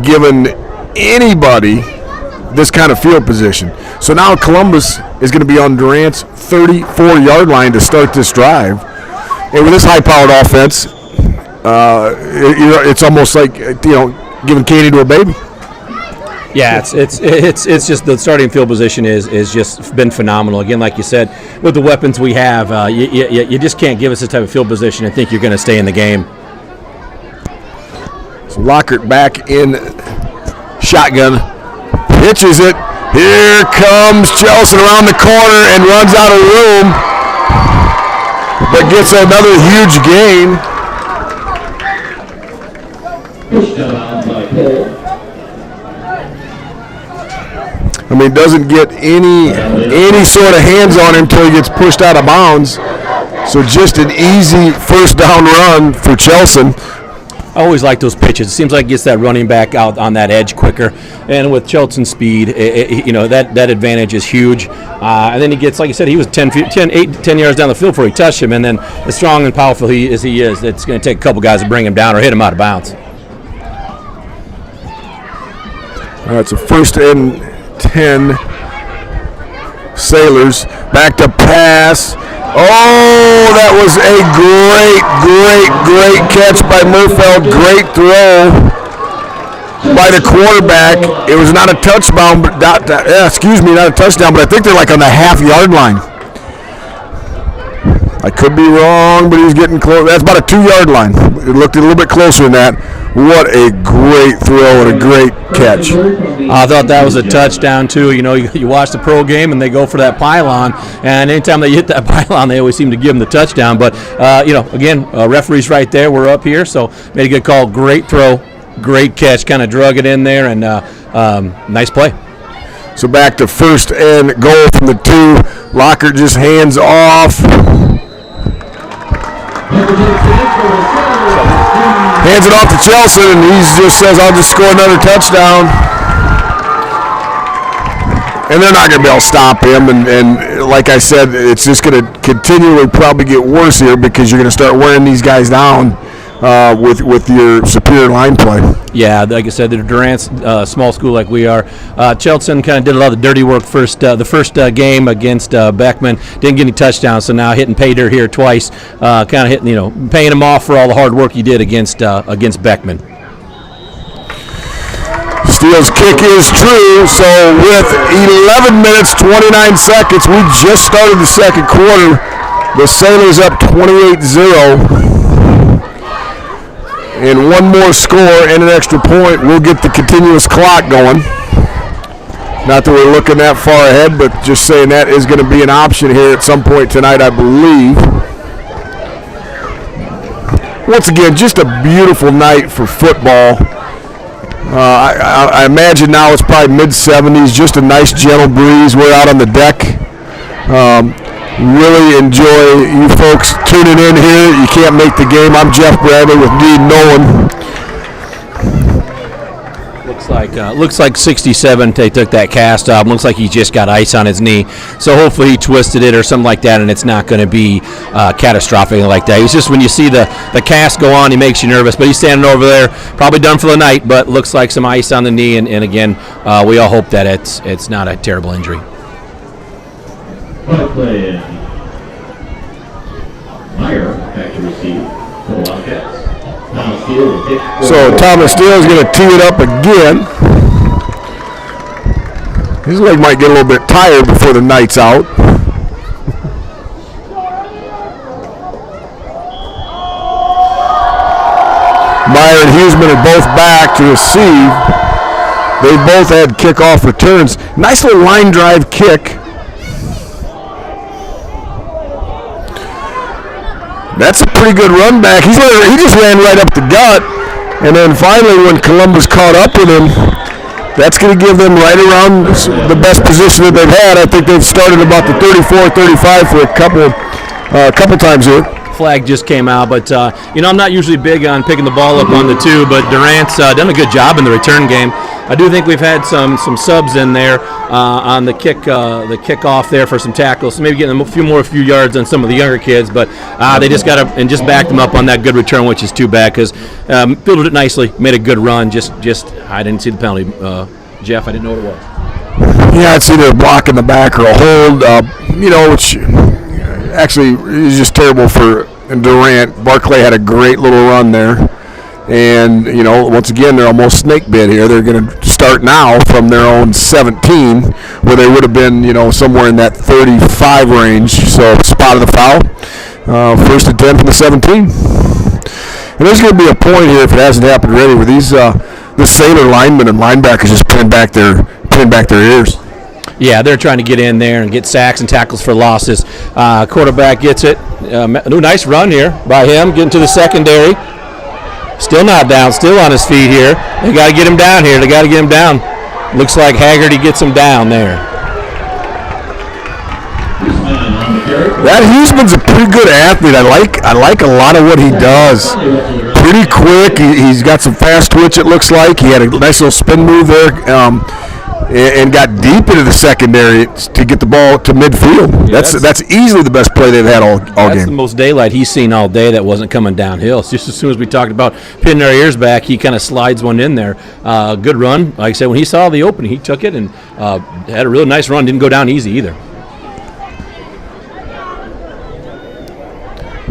given anybody this kind of field position. So now Columbus is going to be on Durant's 34-yard line to start this drive. And with this high-powered offense, it's almost like, giving candy to a baby. Yeah, it's just the starting field position is just been phenomenal. Again, like you said, with the weapons we have, you just can't give us this type of field position and think you're going to stay in the game. So Lockhart back in shotgun, pitches it. Here comes Chelsea around the corner and runs out of room, but gets another huge gain. I mean, doesn't get any sort of hands on him until he gets pushed out of bounds. So just an easy first down run for Chelsea. I always like those pitches. It seems like it gets that running back out on that edge quicker. And with Chelton's speed, that advantage is huge. And then he gets, like you said, he was 10 yards down the field before he touched him. And then as strong and powerful as he is, it's going to take a couple guys to bring him down or hit him out of bounds. All right, so 1st and 10. Sailors back to pass. Oh, that was a great catch by Murfeld. Great throw by the quarterback. It was not a touchdown, but not a touchdown, but I think they're like on the half-yard line. I could be wrong, but he's getting close. That's about a 2-yard line. It looked a little bit closer than that. What a great throw and a great catch. I thought that was a touchdown, too. You watch the pro game, and they go for that pylon, and anytime they hit that pylon, they always seem to give them the touchdown. But, again, referee's right there. We're up here, so made a good call. Great throw, great catch. Kind of drug it in there, and nice play. So back to 1st and goal from the 2. Lockhart just hands off. Hands it off to Chelsea, and he just says, I'll just score another touchdown. And they're not going to be able to stop him. And like I said, it's just going to continually probably get worse here because you're going to start wearing these guys down with your superior line play. Yeah, like I said, they're Durant's small school like we are. Chelsea kind of did a lot of the dirty work the first game against Beckman. Didn't get any touchdowns, so now hitting pay dirt here twice. Kind of hitting, paying him off for all the hard work he did against Beckman. Steele's kick is true, so with 11 minutes, 29 seconds, we just started the second quarter. The Sailors up 28-0. And one more score and an extra point will get the continuous clock going. Not that we're looking that far ahead, but just saying that is going to be an option here at some point tonight, I believe. Once again, just a beautiful night for football. I imagine now it's probably mid-70s, just a nice gentle breeze. We're out on the deck. Really enjoy you folks tuning in here. You can't make the game. I'm Jeff Bradley with Dean Nolan. Looks like 67. They took that cast off. Looks like he just got ice on his knee. So hopefully he twisted it or something like that, and it's not going to be catastrophic like that. It's just when you see the cast go on, he makes you nervous. But he's standing over there, probably done for the night. But looks like some ice on the knee, and again, we all hope that it's not a terrible injury. Play Meyer back to receive for the Wildcats. So Thomas Steele is going to tee it up again. His leg might get a little bit tired before the night's out. Meyer and Huseman are both back to receive. They both had kickoff returns. Nice little line drive kick. That's a pretty good run back. He just ran right up the gut, and then finally when Columbus caught up with him, that's going to give them right around the best position that they've had. I think they've started about the 34-35 for a couple times here. Flag just came out, but I'm not usually big on picking the ball up on the 2, but Durant's done a good job in the return game. I do think we've had some subs in there on the kickoff there for some tackles, so maybe getting a few yards on some of the younger kids, but they just got up and just backed them up on that good return, which is too bad because fielded it nicely, made a good run. Just I didn't see the penalty, Jeff. I didn't know what it was. Yeah, it's either a block in the back or a hold, which actually is just terrible for Durant. Barclay had a great little run there. And, once again, they're almost snake bit here. They're going to start now from their own 17, where they would have been, somewhere in that 35 range. So, spot of the foul. First and 10 from the 17. And there's going to be a point here, if it hasn't happened already, where the Sailor linemen and linebackers just pin back their ears. Yeah, they're trying to get in there and get sacks and tackles for losses. Quarterback gets it. Nice run here by him, getting to the secondary. Still not down, still on his feet here. They got to get him down here. They got to get him down. Looks like Haggerty gets him down there. That Huseman's a pretty good athlete. I like a lot of what he does. Pretty quick. He's got some fast twitch, it looks like. He had a nice little spin move there. And got deep into the secondary to get the ball to midfield. Yeah, that's easily the best play they've had all game. That's the most daylight he's seen all day that wasn't coming downhill. Just as soon as we talked about pinning our ears back, he kind of slides one in there. Good run. Like I said, when he saw the opening, he took it and had a really nice run. Didn't go down easy either.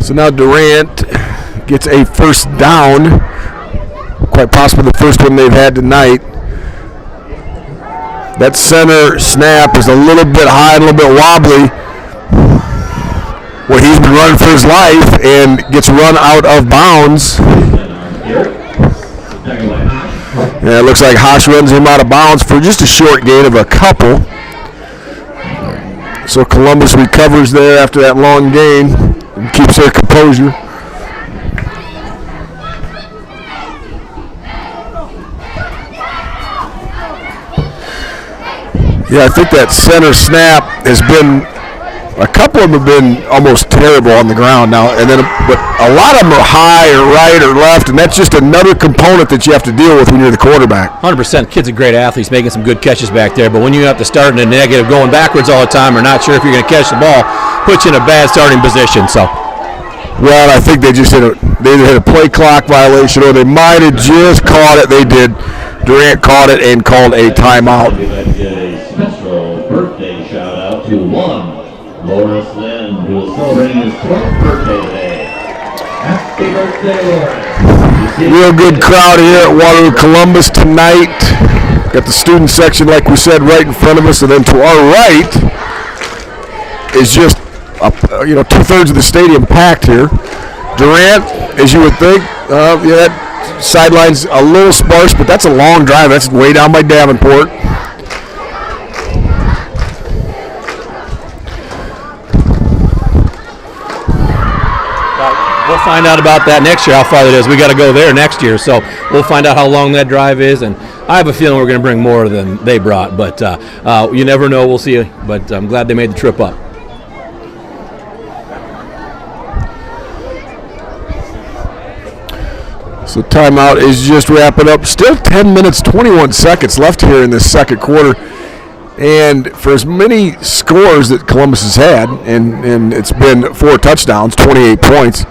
So now Durant gets a first down, quite possibly the first one they've had tonight. That center snap is a little bit high, a little bit wobbly. Well, he's been running for his life and gets run out of bounds. Yeah, it looks like Haas runs him out of bounds for just a short gain of a couple. So Columbus recovers there after that long gain and keeps their composure. Yeah, I think that center snap has been, a couple of them have been almost terrible on the ground now, but a lot of them are high or right or left, and that's just another component that you have to deal with when you're the quarterback. 100%. Kid's a great athlete. He's making some good catches back there, but when you have to start in a negative, going backwards all the time, or not sure if you're going to catch the ball, puts you in a bad starting position. So, well, I think they either hit a play clock violation or they might have just caught it. They did. Durant caught it and called a timeout. Special birthday shout out to Lawrence Lynn, who is celebrating his 12th birthday today. Happy birthday, Lawrence. Real good crowd here at Waterloo Columbus tonight. Got the student section, like we said, right in front of us, and then to our right is just 2/3 of the stadium packed here. Durant, as you would think, that sideline's a little sparse, but that's a long drive. That's way down by Davenport. We'll find out about that next year, how far it is. We got to go there next year, so we'll find out how long that drive is. And I have a feeling we're going to bring more than they brought, but you never know. We'll see. But I'm glad they made the trip up. So timeout is just wrapping up. Still 10 minutes, 21 seconds left here in this second quarter. And for as many scores that Columbus has had, and it's been 4 touchdowns, 28 points,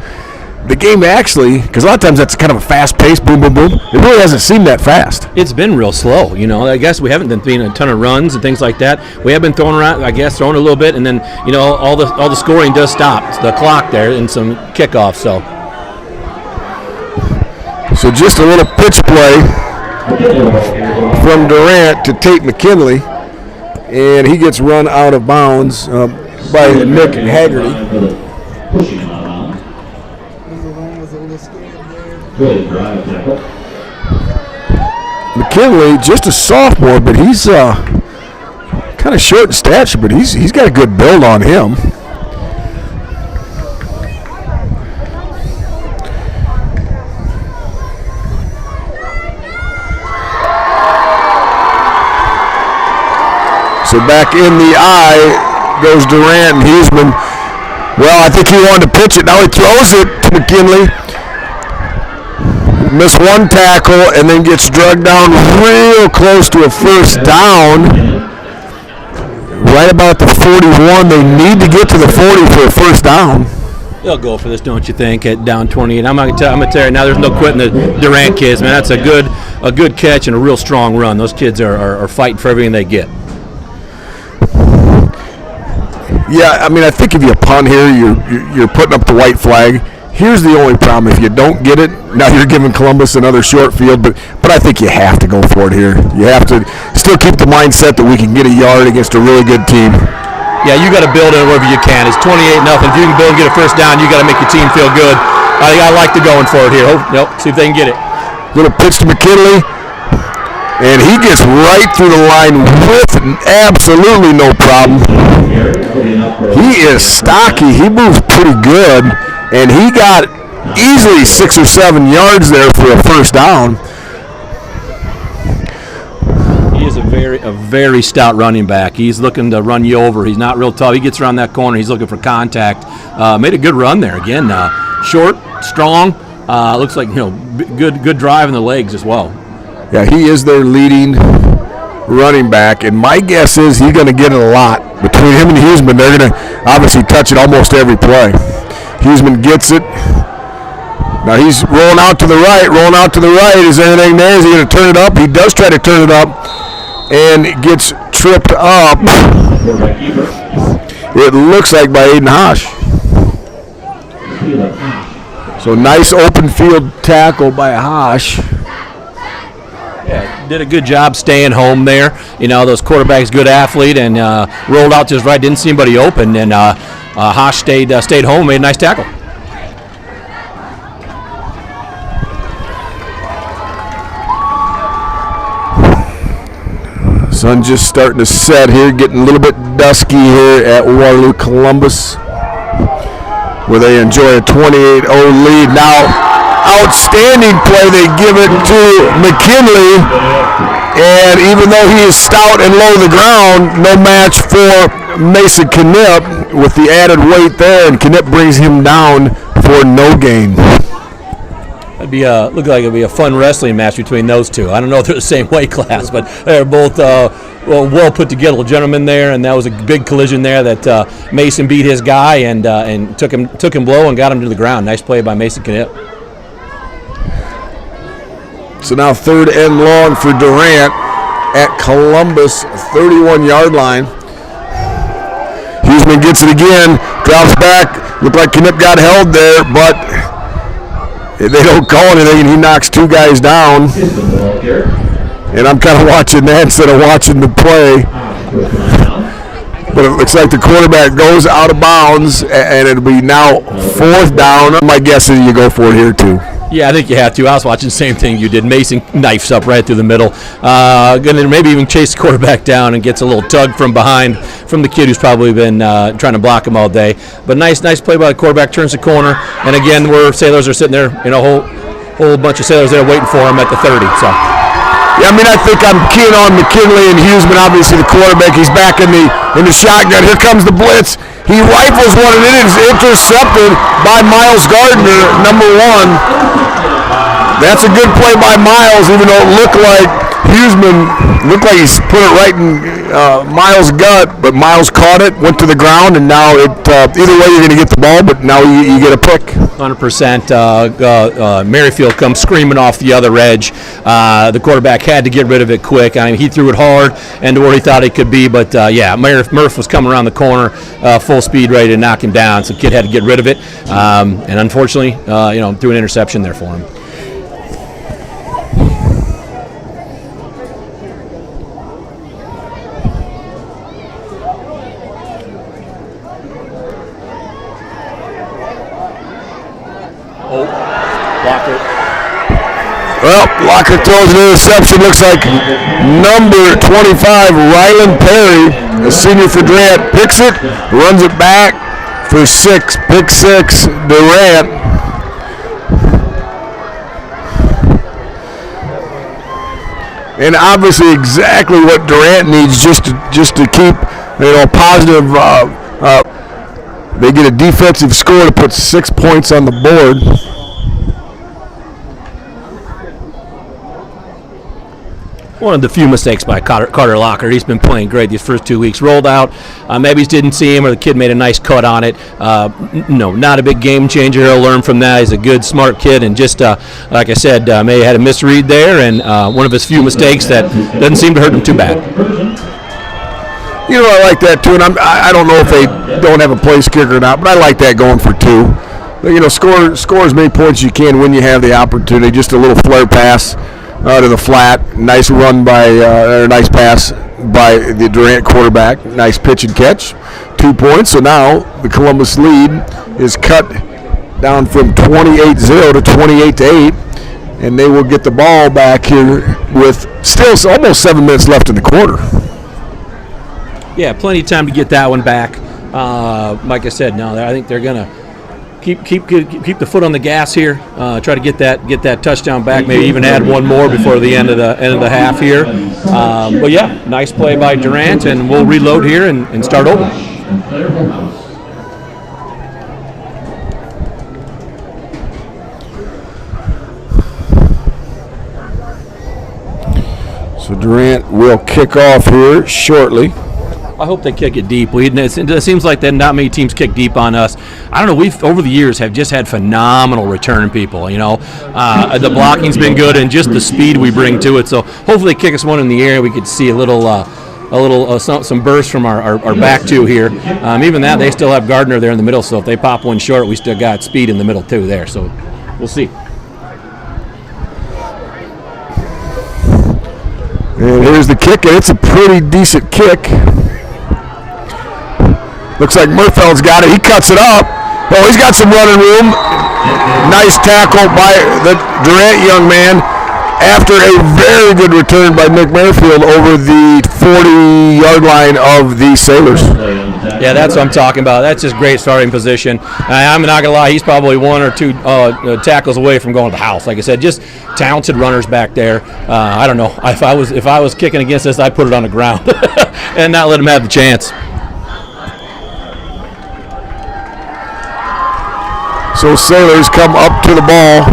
the game actually, because a lot of times that's kind of a fast pace, boom, boom, boom, it really hasn't seemed that fast. It's been real slow, I guess we haven't been seeing a ton of runs and things like that. We have been throwing around, throwing a little bit, and then, all the scoring does stop. It's the clock there and some kickoffs, so. So just a little pitch play from Durant to Tate McKinley, and he gets run out of bounds by Nick Haggerty. McKinley, just a sophomore, but he's kind of short in stature, but he's got a good build on him. So back in the eye goes Durant and Huseman. Well, I think he wanted to pitch it. Now he throws it to McKinley. Missed one tackle and then gets drugged down real close to a first down. Right about the 41. They need to get to the 40 for a first down. They'll go for this, don't you think, at down 28. I'm going to tell you now, there's no quitting the Durant kids, man. That's a good catch and a real strong run. Those kids are fighting for everything they get. Yeah, I mean, I think if you punt here, you're putting up the white flag. Here's the only problem: if you don't get it, now you're giving Columbus another short field. But I think you have to go for it here. You have to still keep the mindset that we can get a yard against a really good team. Yeah, you got to build it wherever you can. It's 28-0. If you can build and get a first down, you got to make your team feel good. I like the going for it here. See if they can get it. Little pitch to McKinley, and he gets right through the line with absolutely no problem. He is stocky. He moves pretty good, and he got easily 6 or 7 yards there for a first down. He is a very stout running back. He's looking to run you over. He's not real tough. He gets around that corner. He's looking for contact. Made a good run there. Again, short, strong. Looks like good drive in the legs as well. Yeah, he is their leading running back, and my guess is he's going to get it a lot. Between him and Huseman, they're going to obviously touch it almost every play. Huseman gets it. Now he's rolling out to the right. Is there anything there? Is he going to turn it up? He does try to turn it up, and it gets tripped up. It looks like by Aiden Hosh. So nice open field tackle by Hosh. Yeah, did a good job staying home there. Those quarterbacks, good athlete, and rolled out to his right. Didn't see anybody open, and Hosh stayed home, made a nice tackle. Sun just starting to set here, getting a little bit dusky here at Waterloo Columbus, where they enjoy a 28-0 lead. Now, outstanding play. They give it to McKinley, and even though he is stout and low to the ground, no match for Mason Knipp with the added weight there, and Knipp brings him down for no gain. Look like it'd be a fun wrestling match between those two. I don't know if they're the same weight class, but they're both well put together gentlemen there, and that was a big collision there that Mason beat his guy and took him low and got him to the ground. Nice play by Mason Knipp. So now 3rd and long for Durant at Columbus 31-yard line. Huseman gets it again, drops back. Looked like Knipp got held there, but they don't call anything, and he knocks 2 guys down. And I'm kind of watching that instead of watching the play. But it looks like the quarterback goes out of bounds, and it'll be now 4th down. My guess is you go for it here, too. Yeah, I think you have to. I was watching the same thing you did. Mason knifes up right through the middle. Going to maybe even chase the quarterback down and gets a little tug from behind from the kid who's probably been trying to block him all day. But nice play by the quarterback, turns the corner. And again, Sailors are sitting there, a whole bunch of Sailors there waiting for him at the 30. So. Yeah, I mean, I think I'm keen on McKinley and Huseman, obviously the quarterback. He's back in the shotgun. Here comes the blitz. He rifles one, and it is intercepted by Miles Gardner, number 1. That's a good play by Miles, even though it looked like Huseman he's put it right in Miles' gut, but Miles caught it, went to the ground, and now either way you're going to get the ball, but now you get a pick. 100%. Merrifield comes screaming off the other edge. The quarterback had to get rid of it quick. I mean, he threw it hard and to where he thought it could be, but Murph was coming around the corner full speed, ready to knock him down, so the kid had to get rid of it, and unfortunately, threw an interception there for him. Well, Locker throws an interception. Looks like number 25, Rylan Perry, a senior for Durant, picks it, runs it back for 6. Pick 6, Durant. And obviously exactly what Durant needs just to keep, positive. They get a defensive score to put 6 points on the board. One of the few mistakes by Carter Locker. He's been playing great these first 2 weeks. Rolled out, maybe he didn't see him, or the kid made a nice cut on it. No, not a big game changer. He'll learn from that. He's a good, smart kid, and just like I said, may have had a misread there, and one of his few mistakes that doesn't seem to hurt him too bad. I like that too, and I don't know if they don't have a place kicker or not, but I like that going for 2. But, score as many points as you can when you have the opportunity. Just a little flare pass to the flat. Nice run or nice pass by the Durant quarterback. Nice pitch and catch. 2 points. So now the Columbus lead is cut down from 28-0 to 28-8, and they will get the ball back here with still almost 7 minutes left in the quarter. Yeah, plenty of time to get that one back. Like I said, no, I think they're gonna keep the foot on the gas here. Try to get that touchdown back. Maybe even add one more before the end of the half here. But yeah, nice play by Durant, and we'll reload here and start over. So Durant will kick off here shortly. I hope they kick it deep. It seems like that not many teams kick deep on us. I don't know. We've over the years have just had phenomenal return people. The blocking's been good, and just the speed we bring to it. So hopefully they kick us one in the air. We could see some burst from our back two here. Even that, they still have Gardner there in the middle. So if they pop one short, we still got speed in the middle too there. So we'll see. And here's the kick, and it's a pretty decent kick. Looks like Murfeld's got it. He cuts it up. Oh, he's got some running room. Nice tackle by the Durant young man after a very good return by Nick Merrifield over the 40-yard line of the Sailors. Yeah, that's what I'm talking about. That's just great starting position. I'm not going to lie, he's probably 1 or 2 tackles away from going to the house. Like I said, just talented runners back there. I don't know. If I was kicking against this, I'd put it on the ground and not let him have the chance. So Sailors come up to the ball.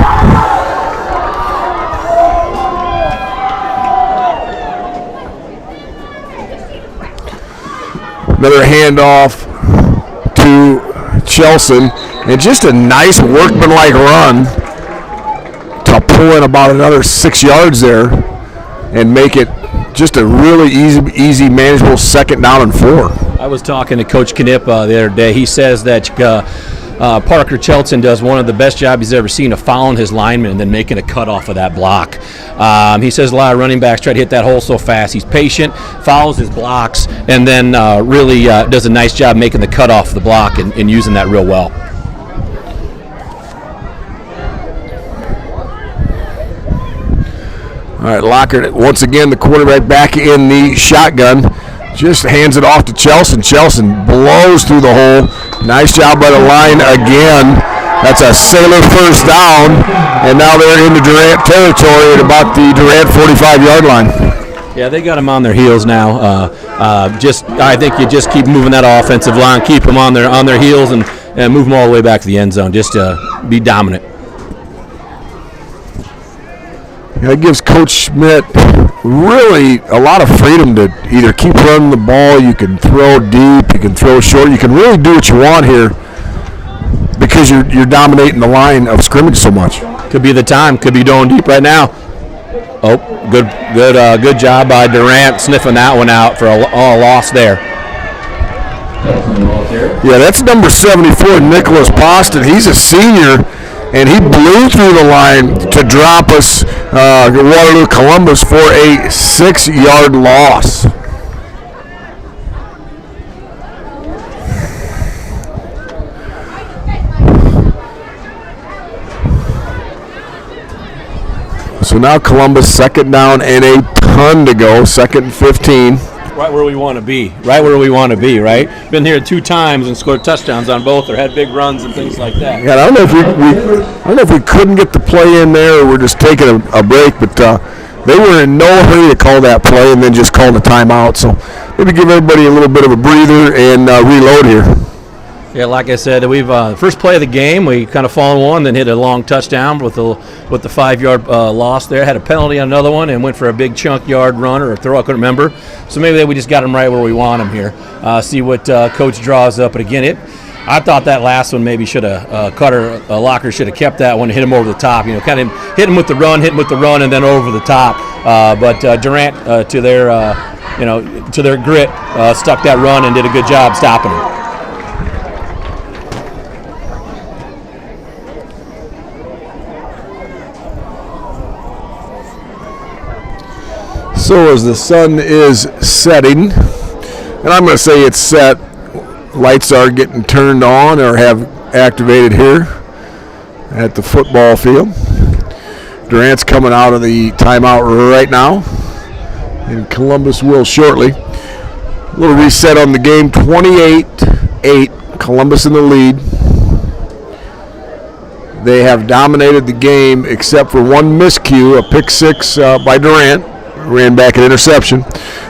Another handoff to Chelson, and just a nice workmanlike run to pull in about another 6 yards there and make it just a really easy manageable 2nd down and 4. I was talking to Coach Knipp the other day. He says that Parker Chelson does one of the best jobs he's ever seen of following his lineman and then making a cut off of that block. He says a lot of running backs try to hit that hole so fast. He's patient, follows his blocks, and then really does a nice job making the cut off the block and using that real well. All right, Lockert, once again, the quarterback back in the shotgun. Just hands it off to Chelson. Chelson blows through the hole. Nice job by the line again. That's a Sailor first down, and now they're into Durant territory at about the Durant 45-yard line. Yeah, they got them on their heels now. I think you just keep moving that offensive line, keep them on their heels, and move them all the way back to the end zone. Just be dominant. Yeah, it gives Coach Schmidt really a lot of freedom to either keep running the ball, you can throw deep, you can throw short, you can really do what you want here because you're dominating the line of scrimmage so much. Could be the time, could be going deep right now. Oh, good job by Durant sniffing that one out for a loss there. Yeah, that's number 74, Nicholas Poston. He's a senior, and he blew through the line to drop us Waterloo Columbus for a 6-yard loss. So now Columbus 2nd down and a ton to go, 2nd and 15. Right where we want to be, right? Been here 2 times and scored touchdowns on both, or had big runs and things like that. Yeah, I don't know if we couldn't get the play in there, or we're just taking a break, but they were in no hurry to call that play and then just call the timeout. So maybe give everybody a little bit of a breather and reload here. Yeah, like I said, we've first play of the game, we kind of fallen one, then hit a long touchdown with the 5-yard loss there. Had a penalty on another one and went for a big chunk yard run or a throw. I couldn't remember. So maybe we just got them right where we want them here. See what Coach draws up. But again, I thought that last one maybe should have Locker should have kept that one, hit him over the top. Kind of hit him with the run, and then over the top. But Durant, to their grit, stuck that run and did a good job stopping him. So as the sun is setting, and I'm going to say it's set, lights are getting turned on or have activated here at the football field. Durant's coming out of the timeout right now, and Columbus will shortly. A little reset on the game, 28-8, Columbus in the lead. They have dominated the game except for one miscue, a pick six by Durant. Ran back an interception.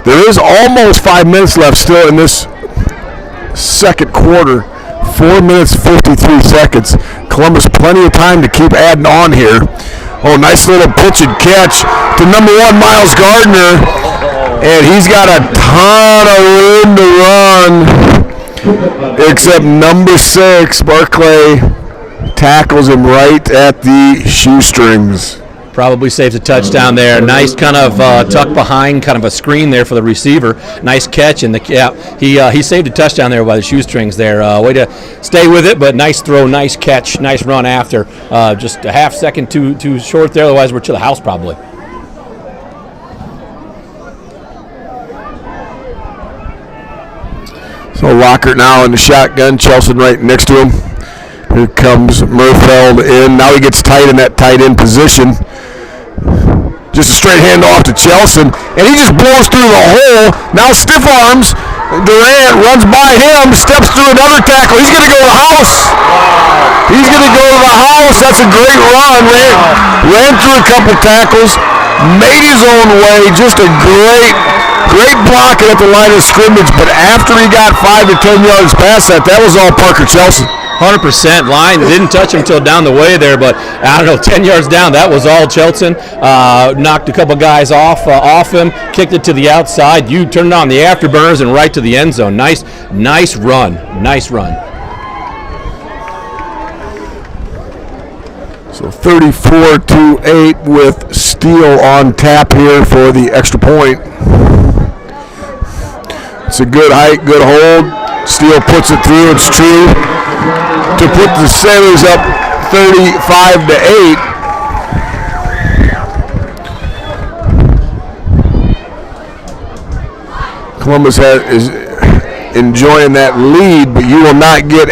There is almost 5 minutes left still in this second quarter. 4 minutes, 53 seconds. Columbus plenty of time to keep adding on here. Oh, nice little pitch and catch to number 1, Miles Gardner. And he's got a ton of room to run. Except number 6, Barclay, tackles him right at the shoestrings. Probably saves a touchdown there. Nice kind of tuck behind, kind of a screen there for the receiver. Nice catch, and he saved a touchdown there by the shoestrings there. Way to stay with it, but nice throw, nice catch, nice run after. Just a half second too short there, otherwise we're to the house probably. So Locker now in the shotgun, Chelsea right next to him. Here comes Murfeld in. Now he gets tight in that tight end position. Just a straight handoff to Chelsea, and he just blows through the hole. Now stiff arms. Durant runs by him, steps through another tackle. He's going to go to the house. He's going to go to the house. That's a great run. Ran through a couple tackles, made his own way. Just a great blocking at the line of scrimmage. But after he got 5 to 10 yards past that was all Parker Chelsea. 100% line. Didn't touch him until down the way there, but I don't know, 10 yards down, that was all Chelton. Knocked a couple guys off him, kicked it to the outside. You turned on the afterburners and right to the end zone. Nice run. Nice run. So 34-8 with Steele on tap here for the extra point. It's a good height, good hold. Steele puts it through. It's true to put the Sailors up 35-8. Columbus is enjoying that lead, but you will not get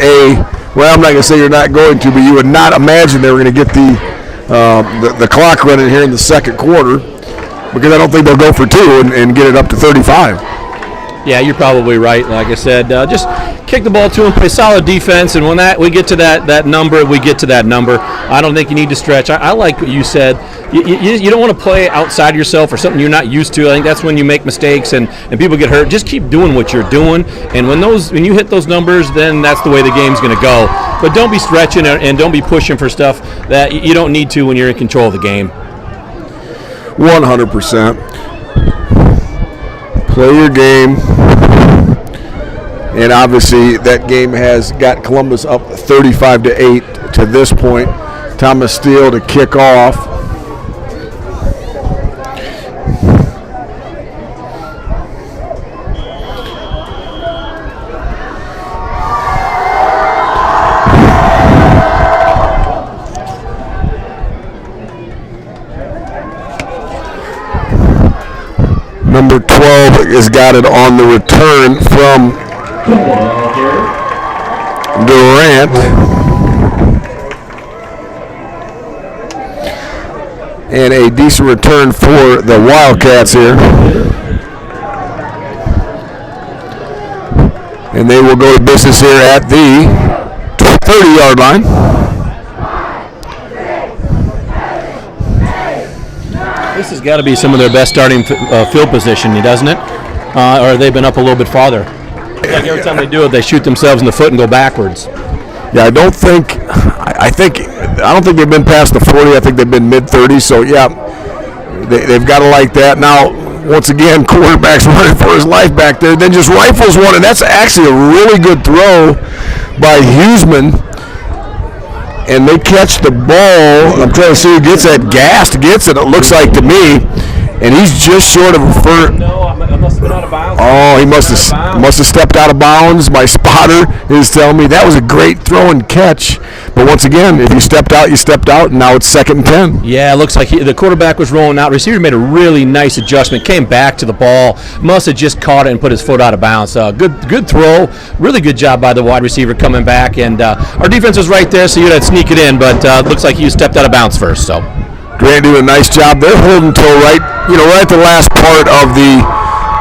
I'm not going to say you're not going to, but you would not imagine they were going to get the clock running here in the second quarter, because I don't think they'll go for 2 and get it up to 35. Yeah, you're probably right. Like I said, just kick the ball to him, play solid defense, and when we get to that number, we get to that number. I don't think you need to stretch. I like what you said. You don't want to play outside yourself or something you're not used to. I think that's when you make mistakes and people get hurt. Just keep doing what you're doing, and when you hit those numbers, then that's the way the game's going to go. But don't be stretching and don't be pushing for stuff that you don't need to when you're in control of the game. 100%. Play your game. And obviously that game has got Columbus up 35-8 to this point. Thomas Steele to kick off. Number 12 has got it on the return from Durant. And a decent return for the Wildcats here. And they will go to business here at the 30-yard line. This has got to be some of their best starting field position, doesn't it? Or they've been up a little bit farther. Like every time they do it, they shoot themselves in the foot and go backwards. Yeah, I don't think they've been past the 40. I think they've been mid-30s. So yeah, they've got to like that. Now, once again, quarterback's running for his life back there. Then just rifles one, and that's actually a really good throw by Huseman. And they catch the ball. I'm trying to see who gets that. Gast gets it, it looks like to me. And he's just short of a first. No, I must have been out of bounds. Oh, he must have stepped out of bounds. My spotter is telling me that was a great throw and catch. But once again, if you stepped out, you stepped out, and now it's 2nd and 10. Yeah, it looks like the quarterback was rolling out. Receiver made a really nice adjustment, came back to the ball, must have just caught it and put his foot out of bounds. Good throw. Really good job by the wide receiver coming back. And our defense was right there, so you had to sneak it in, but looks like he stepped out of bounds first. So Durant doing a nice job. They're holding till right at the last part of the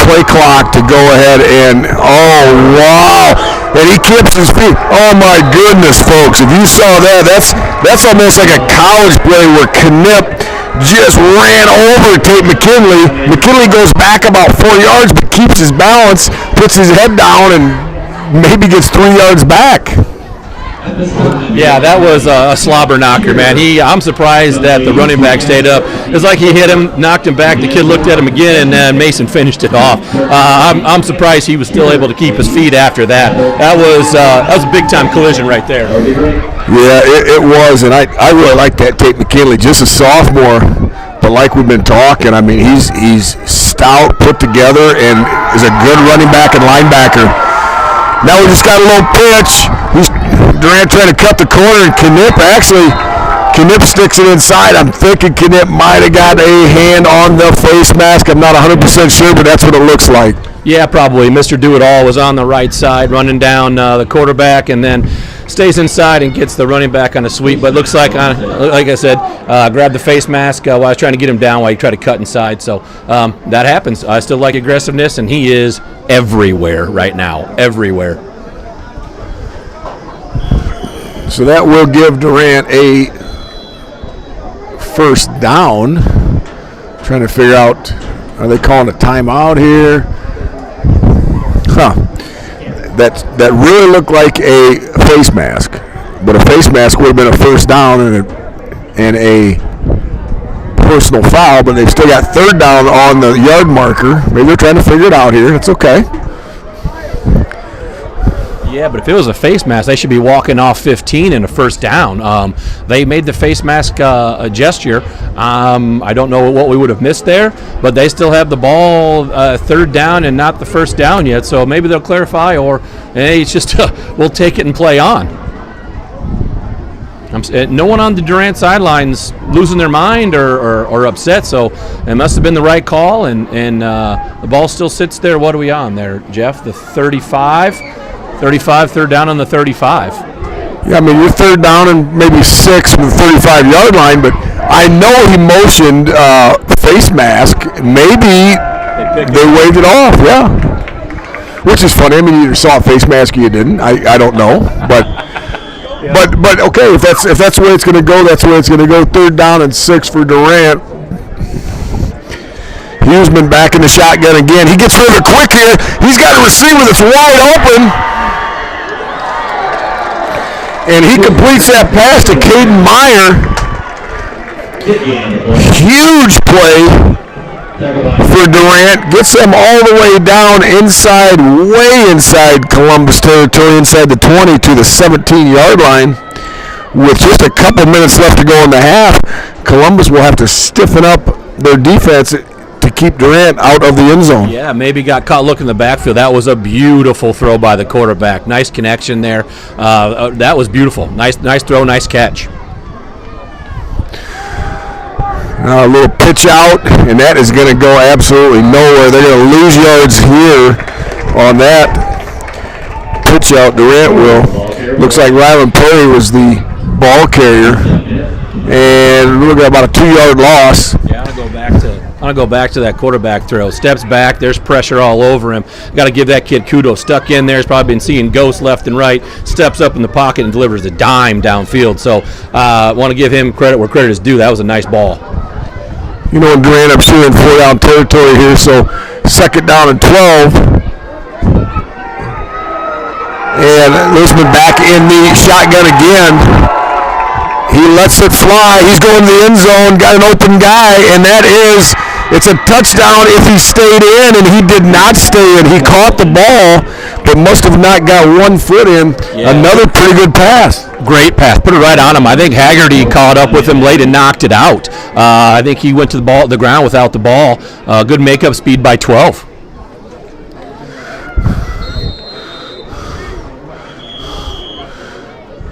play clock to go ahead and, oh, wow. And he keeps his feet. Oh, my goodness, folks. If you saw that, that's almost like a college play where Knipp just ran over Tate McKinley. McKinley goes back about 4 yards but keeps his balance, puts his head down, and maybe gets 3 yards back. Yeah, that was a slobber knocker, man. I'm surprised that the running back stayed up. It's like he hit him, knocked him back. The kid looked at him again, and then Mason finished it off. I'm surprised he was still able to keep his feet after that. That was a big-time collision right there. Yeah, it was, and I really like that Tate McKinley, just a sophomore. But like we've been talking, I mean, he's stout, put together, and is a good running back and linebacker. Now we just got a little pitch. Durant trying to cut the corner, and Knipp sticks it inside. I'm thinking Knipp might have got a hand on the face mask. I'm not 100% sure, but that's what it looks like. Yeah, probably. Mr. Do-It-All was on the right side, running down the quarterback, and then stays inside and gets the running back on a sweep. But looks like I said, grabbed the face mask while I was trying to get him down while he tried to cut inside. So that happens. I still like aggressiveness, and he is everywhere right now, everywhere. So that will give Durant a first down. Trying to figure out, are they calling a timeout here? Huh. That really looked like a face mask, but a face mask would have been a first down and a personal foul, but they've still got 3rd down on the yard marker. Maybe they're trying to figure it out here. It's okay. Yeah, but if it was a face mask, they should be walking off 15 in a first down. They made the face mask a gesture. I don't know what we would have missed there, but they still have the ball 3rd down and not the first down yet, so maybe they'll clarify, or hey, it's just we'll take it and play on. No one on the Durant sidelines losing their mind or upset, so it must have been the right call, and the ball still sits there. What are we on there, Jeff? The 35, 3rd down on the 35. Yeah, I mean, you're 3rd down and maybe 6 from the 35-yard line, but I know he motioned face mask. Maybe they waved it off, yeah. Which is funny. I mean, you either saw a face mask or you didn't. I don't know, but but okay, if that's the way it's going to go, that's the way it's going to go. 3rd down and 6 for Durant. Huseman back in the shotgun again. He gets rid of it quick here. He's got a receiver that's wide open. And he completes that pass to Caden Meyer. Huge play for Durant. Gets them all the way down inside, way inside Columbus territory, inside the 20 to the 17-yard line. With just a couple minutes left to go in the half, Columbus will have to stiffen up their defense to keep Durant out of the end zone. Yeah, maybe got caught looking in the backfield. That was a beautiful throw by the quarterback. Nice connection there. That was beautiful. Nice throw, nice catch. Now a little pitch out, and that is going to go absolutely nowhere. They're going to lose yards here on that pitch out. Durant will. Looks like Ryland Perry was the ball carrier, and look at about a 2-yard loss. Yeah, I'll go back to that quarterback throw. Steps back. There's pressure all over him. Got to give that kid kudos. Stuck in there. He's probably been seeing ghosts left and right. Steps up in the pocket and delivers a dime downfield. So want to give him credit where credit is due. That was a nice ball. you know, in Durant, I'm still in 4-down territory here, so 2nd down and 12. And Lisman back in the shotgun again. He lets it fly. He's going to the end zone, got an open guy, and it's a touchdown if he stayed in, and he did not stay in. He caught the ball, but must have not got 1 foot in. Yeah. Another pretty good pass. Great pass. Put it right on him. I think Haggerty caught up with him late and knocked it out. I think he went to the ground without the ball. Good makeup speed by 12.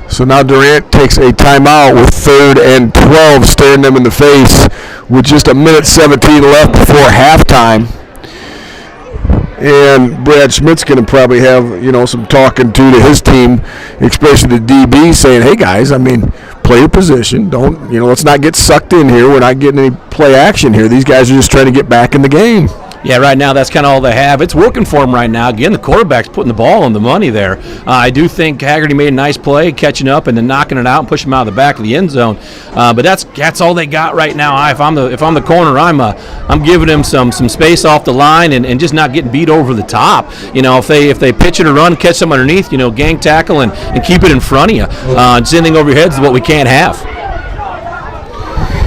So now Durant takes a timeout with 3rd and 12, staring them in the face with just 1:17 left before halftime. And Brad Schmidt's going to probably have, you know, some talking to his team, especially the DB, saying, hey, guys, I mean, play your position. Don't, you know, let's not get sucked in here. We're not getting any play action here. These guys are just trying to get back in the game. Yeah, right now that's kind of all they have. It's working for them right now. Again, the quarterback's putting the ball on the money there. I do think Haggerty made a nice play, catching up and then knocking it out and pushing him out of the back of the end zone. But that's all they got right now. If I'm the corner, I'm giving him some space off the line and just not getting beat over the top. You know, if they pitch it or run, catch them underneath, you know, gang tackle and keep it in front of you. Sending over your heads is what we can't have.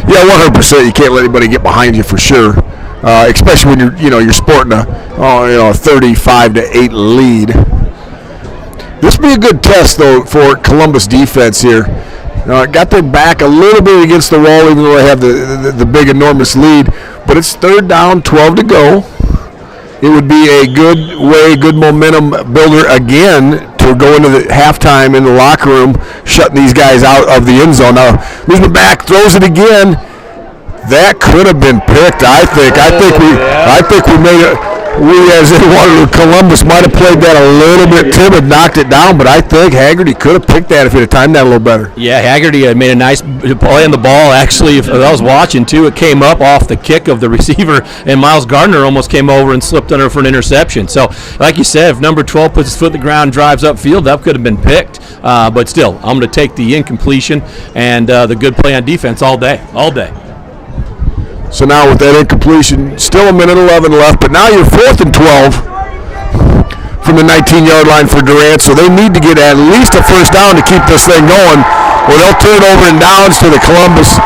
Yeah, 100%. You can't let anybody get behind you for sure. Especially when you're sporting a 35-8 lead. This will be a good test though for Columbus defense here. Got their back a little bit against the wall, even though they have the big enormous lead. But it's 3rd down, 12 to go. It would be a good momentum builder again to go into the halftime in the locker room, shutting these guys out of the end zone. Now, Lisman back, throws it again. That could have been picked, I think. I think we made it. We, as anyone, Columbus might have played that a little bit timid, knocked it down, but I think Haggerty could have picked that if he'd have timed that a little better. Yeah, Haggerty made a nice play on the ball. Actually, if I was watching, too, it came up off the kick of the receiver, and Miles Gardner almost came over and slipped under for an interception. So, like you said, if number 12 puts his foot in the ground and drives upfield, that could have been picked. But still, I'm going to take the incompletion and the good play on defense all day. So now with that incompletion, still 1:11 left, but now you're 4th and 12 from the 19-yard line for Durant, so they need to get at least a first down to keep this thing going, or they'll turn it over and downs to the Columbus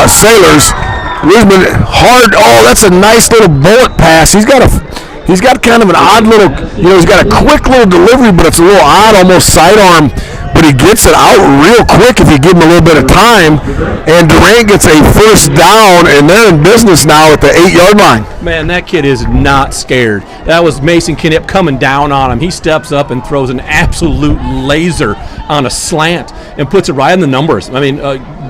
Sailors. Lisman, hard, that's a nice little bullet pass. He's got kind of an odd little, he's got a quick little delivery, but it's a little odd, almost sidearm. But he gets it out real quick if you give him a little bit of time. And Durant gets a first down, and they're in business now at the 8-yard line. Man, that kid is not scared. That was Mason Knipp coming down on him. He steps up and throws an absolute laser on a slant and puts it right in the numbers. I mean,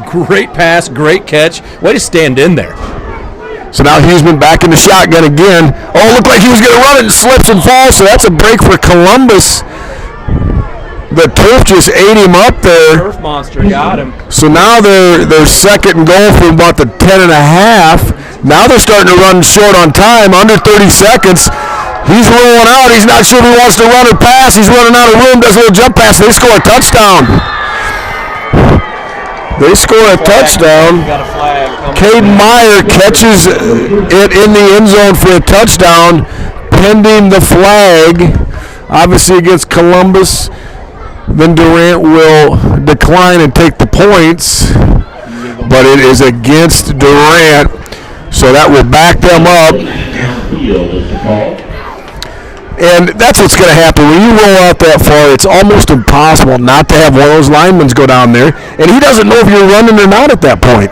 great pass, great catch. Way to stand in there. So now Huseman back in the shotgun again. Oh, looked like he was going to run it and slips and falls, so that's a break for Columbus. The turf just ate him up there. Turf monster got him. So now they're 2nd and goal from about the 10.5. Now they're starting to run short on time, under 30 seconds. He's rolling out. He's not sure if he wants to run or pass. He's running out of room, does a little jump pass. They score a touchdown. Got a flag. Cade Meyer catches it in the end zone for a touchdown, pending the flag. Obviously against Columbus. Then Durant will decline and take the points, but it is against Durant, so that will back them up. And that's what's going to happen. When you roll out that far, it's almost impossible not to have one of those linemen go down there, and he doesn't know if you're running or not at that point.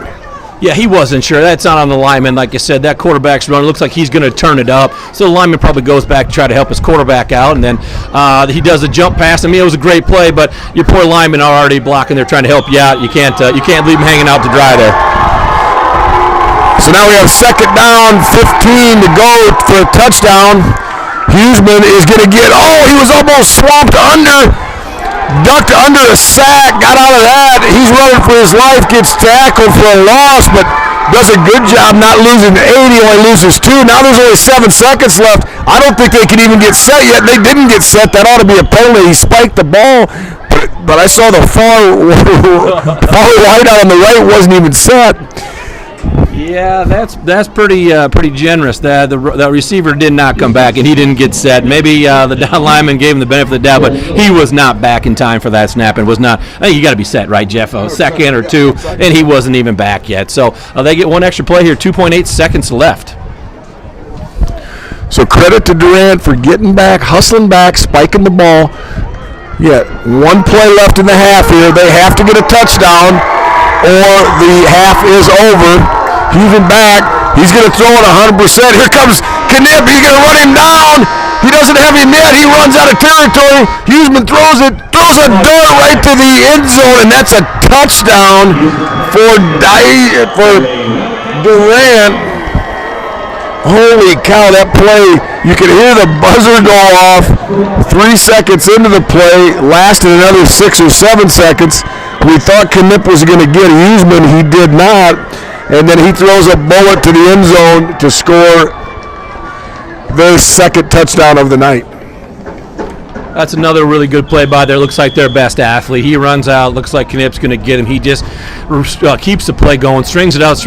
Yeah, he wasn't sure. That's not on the lineman. Like you said, that quarterback's running. Looks like he's going to turn it up. So the lineman probably goes back to try to help his quarterback out, and then he does a jump pass. I mean, it was a great play, but your poor linemen are already blocking. They're trying to help you out. You can't leave them hanging out to dry there. So now we have 2nd down, 15 to go for a touchdown. Huseman is going to get, he was almost swamped under. Ducked under a sack, got out of that. He's running for his life, gets tackled for a loss, but does a good job not losing 8. He only loses 2. Now there's only 7 seconds left. I don't think they can even get set yet. They didn't get set. That ought to be a penalty. He spiked the ball, but I saw the far wide out on the right wasn't even set. Yeah, that's pretty generous. The receiver did not come back, and he didn't get set. Maybe the down lineman gave him the benefit of the doubt, but he was not back in time for that snap and was not. I think you got to be set, right, Jeff? A second or two, and he wasn't even back yet. So they get one extra play here. 2.8 seconds left. So credit to Durant for getting back, hustling back, spiking the ball. Yeah, one play left in the half here. They have to get a touchdown, or the half is over. Huseman back. He's going to throw it 100%. Here comes Knipp. He's going to run him down. He doesn't have him yet. He runs out of territory. Huseman throws a dart right to the end zone, and that's a touchdown for Durant. Holy cow, that play, you could hear the buzzer go off 3 seconds into the play, lasted another 6 or 7 seconds. We thought Knipp was going to get Huseman. He did not. And then he throws a bullet to the end zone to score the second touchdown of the night. That's another really good play by there. Looks like their best athlete. He runs out. Looks like Knipp's going to get him. He just keeps the play going, strings it out.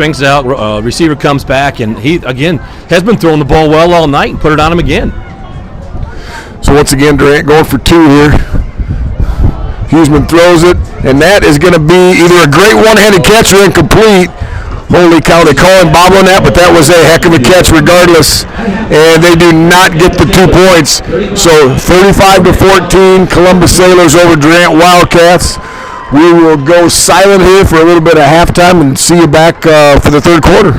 Receiver comes back, and he, again, has been throwing the ball well all night and put it on him again. So once again, Durant going for 2 here. Huseman throws it, and that is going to be either a great one-handed catch or incomplete. Holy cow, they call him bobbling that, but that was a heck of a catch regardless. And they do not get the 2 points. So 35-14, Columbus Sailors over Durant Wildcats. We will go silent here for a little bit of halftime and see you back for the third quarter.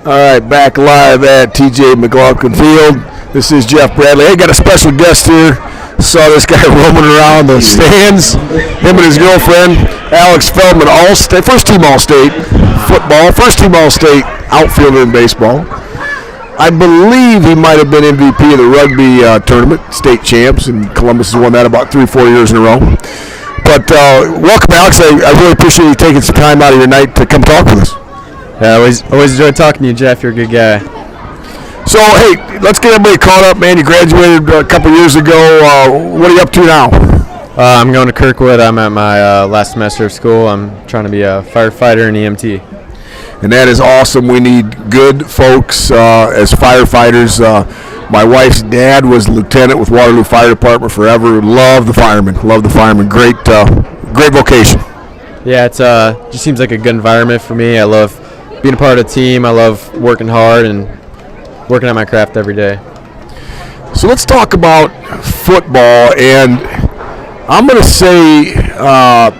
All right, back live at TJ McLaughlin Field. This is Jeff Bradley. I got a special guest here. Saw this guy roaming around the stands. Him and his girlfriend, Alex Feldman, All-State, first-team All-State football, first-team All-State outfielder in baseball. I believe he might have been MVP of the rugby tournament, state champs, and Columbus has won that about 3 or 4 years in a row. But welcome, Alex. I really appreciate you taking some time out of your night to come talk with us. Yeah, always enjoy talking to you, Jeff. You're a good guy. So, hey, let's get everybody caught up, man. You graduated a couple years ago. What are you up to now? I'm going to Kirkwood. I'm at my last semester of school. I'm trying to be a firefighter and EMT. And that is awesome. We need good folks as firefighters. My wife's dad was lieutenant with Waterloo Fire Department forever. Love the firemen. Great vocation. Yeah, it just seems like a good environment for me. I love being a part of a team. I love working hard and working at my craft every day. So let's talk about football, and I'm going to say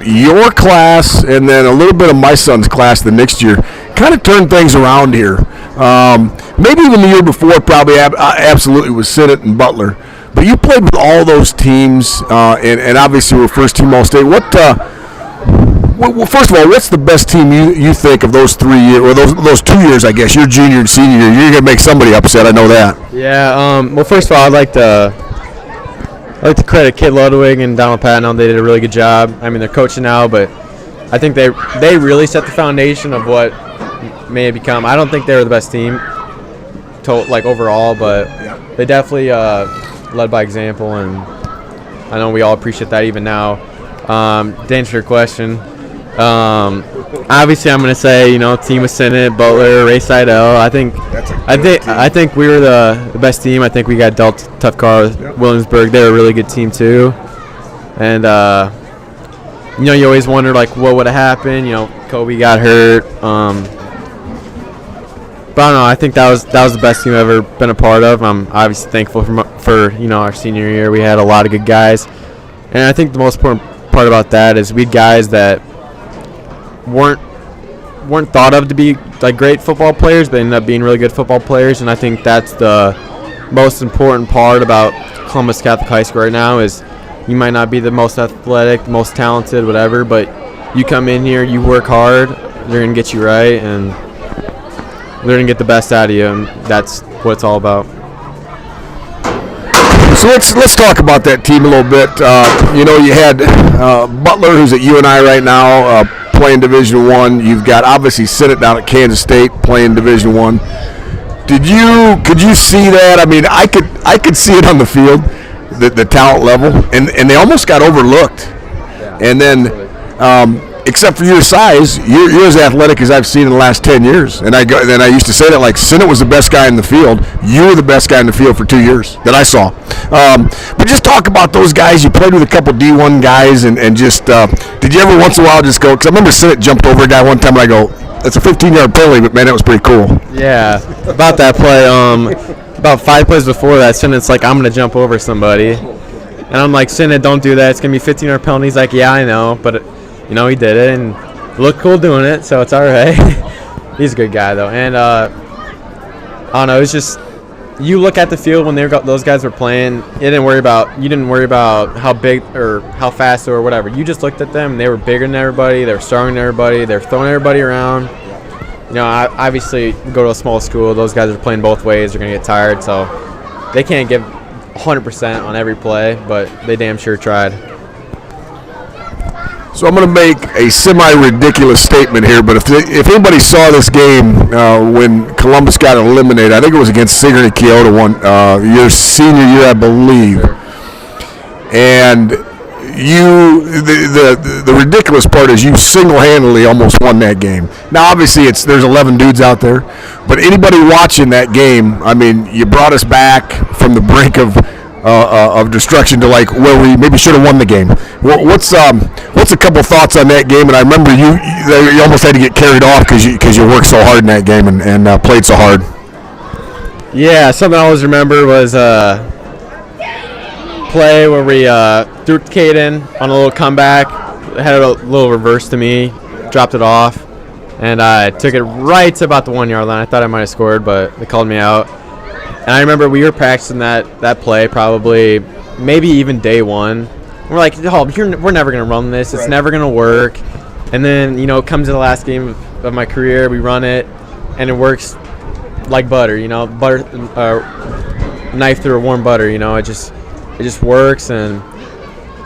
your class and then a little bit of my son's class the next year kind of turned things around here. Maybe even the year before probably absolutely was Sinnott and Butler. But you played with all those teams, and obviously were first-team All-State. Well, first of all, what's the best team you think of those 3 years, or those 2 years, I guess, your junior and senior year? You're going to make somebody upset, I know that. Yeah, well, first of all, I'd like to credit Kid Ludwig and Donald Patton. They did a really good job. I mean, they're coaching now, but I think they really set the foundation of what may have become. I don't think they were the best team overall, but they definitely led by example, and I know we all appreciate that even now. To answer your question, obviously I'm going to say, team with Sinnott, Butler, Ray Seidel. I think we were the best team. I think we got dealt a tough card with Williamsburg. They're a really good team too. And you always wonder what would have happened. Kobe got hurt. But I don't know. I think that was the best team I've ever been a part of. I'm obviously thankful for our senior year. We had a lot of good guys, and I think the most important part about that is we had guys that weren't thought of to be great football players, but ended up being really good football players. And I think that's the most important part about Columbus Catholic High School right now is you might not be the most athletic, most talented, whatever, but you come in here, you work hard, they're going to get you right, and they're going to get the best out of you, and that's what it's all about. So let's talk about that team a little bit. You had Butler, who's at UNI right now, playing Division I. You've got obviously Sinnott down at Kansas State playing Division I. Could you see that? I mean, I could see it on the field, the talent level, and they almost got overlooked. Yeah, and then except for your size, you're as athletic as I've seen in the last 10 years. And I used to say that Sinnott was the best guy in the field. You were the best guy in the field for 2 years that I saw. But just talk about those guys. You played with a couple D1 guys, and just did you ever once in a while just go? Because I remember Sinnott jumped over a guy one time, and I go, "That's a 15-yard penalty," but man, that was pretty cool. Yeah, about that play. About 5 plays before that, Sinnott's like, "I'm gonna jump over somebody," and I'm like, "Sinnott, don't do that. It's gonna be 15-yard penalty." He's like, "Yeah, I know," but he did it and looked cool doing it, so it's all right. He's a good guy though, and I don't know. It's just you look at the field when those guys were playing. You didn't worry about how big or how fast or whatever. You just looked at them, and they were bigger than everybody. They were stronger than everybody. They were throwing everybody around. Obviously, go to a small school. Those guys are playing both ways. They're gonna get tired, so they can't give 100% on every play, but they damn sure tried. So I'm going to make a semi-ridiculous statement here, but if anybody saw this game when Columbus got eliminated, I think it was against Sigourney Keota your senior year, I believe. And the ridiculous part is you single-handedly almost won that game. Now, obviously, there's 11 dudes out there, but anybody watching that game, I mean, you brought us back from the brink of destruction to where we maybe should have won the game. What's a couple thoughts on that game? And I remember you almost had to get carried off because you worked so hard in that game and played so hard. Yeah, something I always remember was play where we threw it to Caden on a little comeback, had a little reverse to me, dropped it off, and I took it right to about the 1 yard line. I thought I might have scored, but they called me out. And I remember we were practicing that play probably maybe even day one. We're like, oh, we're never going to run this. It's never going to work. And then, it comes to the last game of my career. We run it, and it works like butter, butter, knife through a warm butter, it just works. And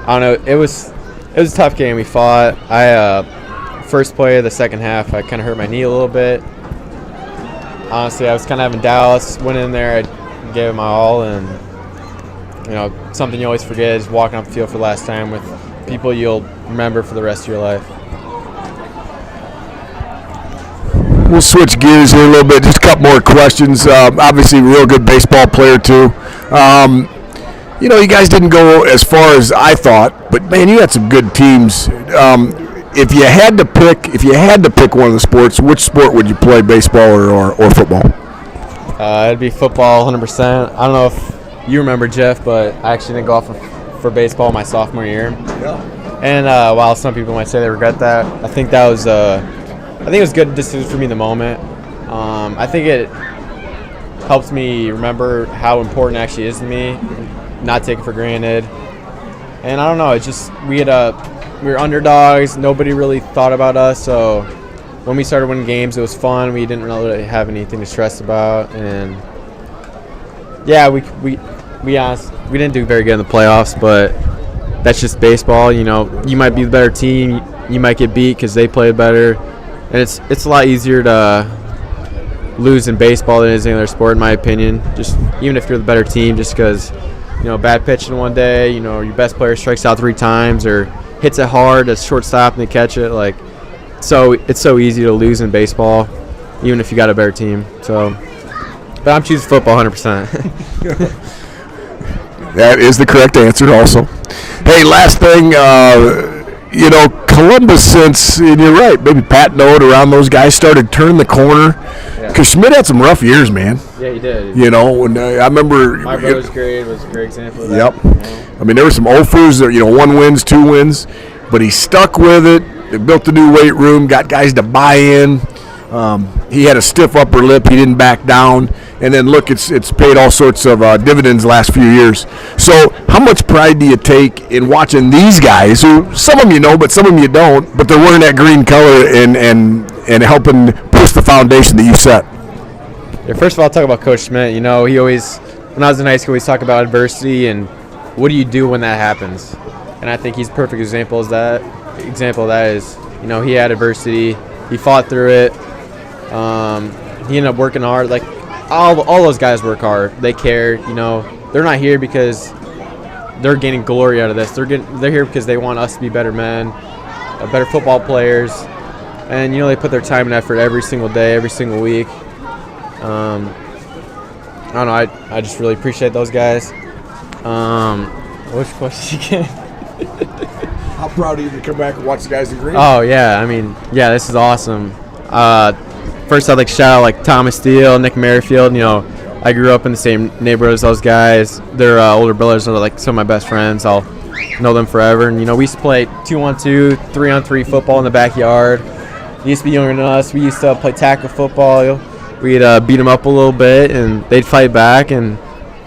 I don't know, it was a tough game. We fought. First play of the second half, I kind of hurt my knee a little bit. Honestly, I was kind of having doubts. Went in there, I gave it my all, and something you always forget is walking off the field for the last time with people you'll remember for the rest of your life. We'll switch gears here a little bit. Just a couple more questions. Obviously, real good baseball player too. You guys didn't go as far as I thought, but man, you had some good teams. If you had to pick one of the sports, which sport would you play, baseball or football? It'd be football, 100%. I don't know if you remember, Jeff, but I actually didn't go off for baseball my sophomore year. Yeah. And while some people might say they regret that, I think that was I think it was good decision for me in the moment. I think it helps me remember how important it actually is to me, not take it for granted. And I don't know, it's just we were underdogs. Nobody really thought about us, so when we started winning games, it was fun. We didn't really have anything to stress about, and yeah, we didn't do very good in the playoffs, but that's just baseball. You might be the better team, you might get beat because they played better, and it's a lot easier to lose in baseball than it is in any other sport, in my opinion. Just even if you're the better team, just because bad pitching one day, your best player strikes out 3 times or hits it hard as shortstop and they catch it. So it's so easy to lose in baseball, even if you got a better team. So, but I'm choosing football 100%. That is the correct answer also. Hey, last thing, Columbus, and you're right, maybe Pat Note around those guys started turning the corner. Because Schmidt had some rough years, man. Yeah, he did. When I remember. My brother's grade was a great example of that. Yep. I mean, there were some OFUs, 1 wins, 2 wins, but he stuck with it. They built a new weight room, got guys to buy in. He had a stiff upper lip. He didn't back down. And then, look, it's paid all sorts of dividends the last few years. So how much pride do you take in watching these guys, who some of them but some of them you don't, but they're wearing that green color and helping push the foundation that you set? Yeah, first of all, I'll talk about Coach Schmidt. He always, when I was in high school, we talk about adversity and what do you do when that happens. And I think he's a perfect example of that is, he had adversity. He fought through it. He ended up working hard. All those guys work hard. They care. They're not here because they're gaining glory out of this. They're here because they want us to be better men, better football players, and they put their time and effort every single day, every single week. I don't know. I just really appreciate those guys. Which question again? How proud are you to come back and watch the guys in green? Oh yeah, this is awesome. First, I'd like to shout out Thomas Steele, Nick Merrifield. I grew up in the same neighborhood as those guys. Their older brothers are some of my best friends. I'll know them forever. And we used to play 2-on-2, 3-on-3 football in the backyard. They used to be younger than us. We used to play tackle football. We'd beat them up a little bit, and they'd fight back. And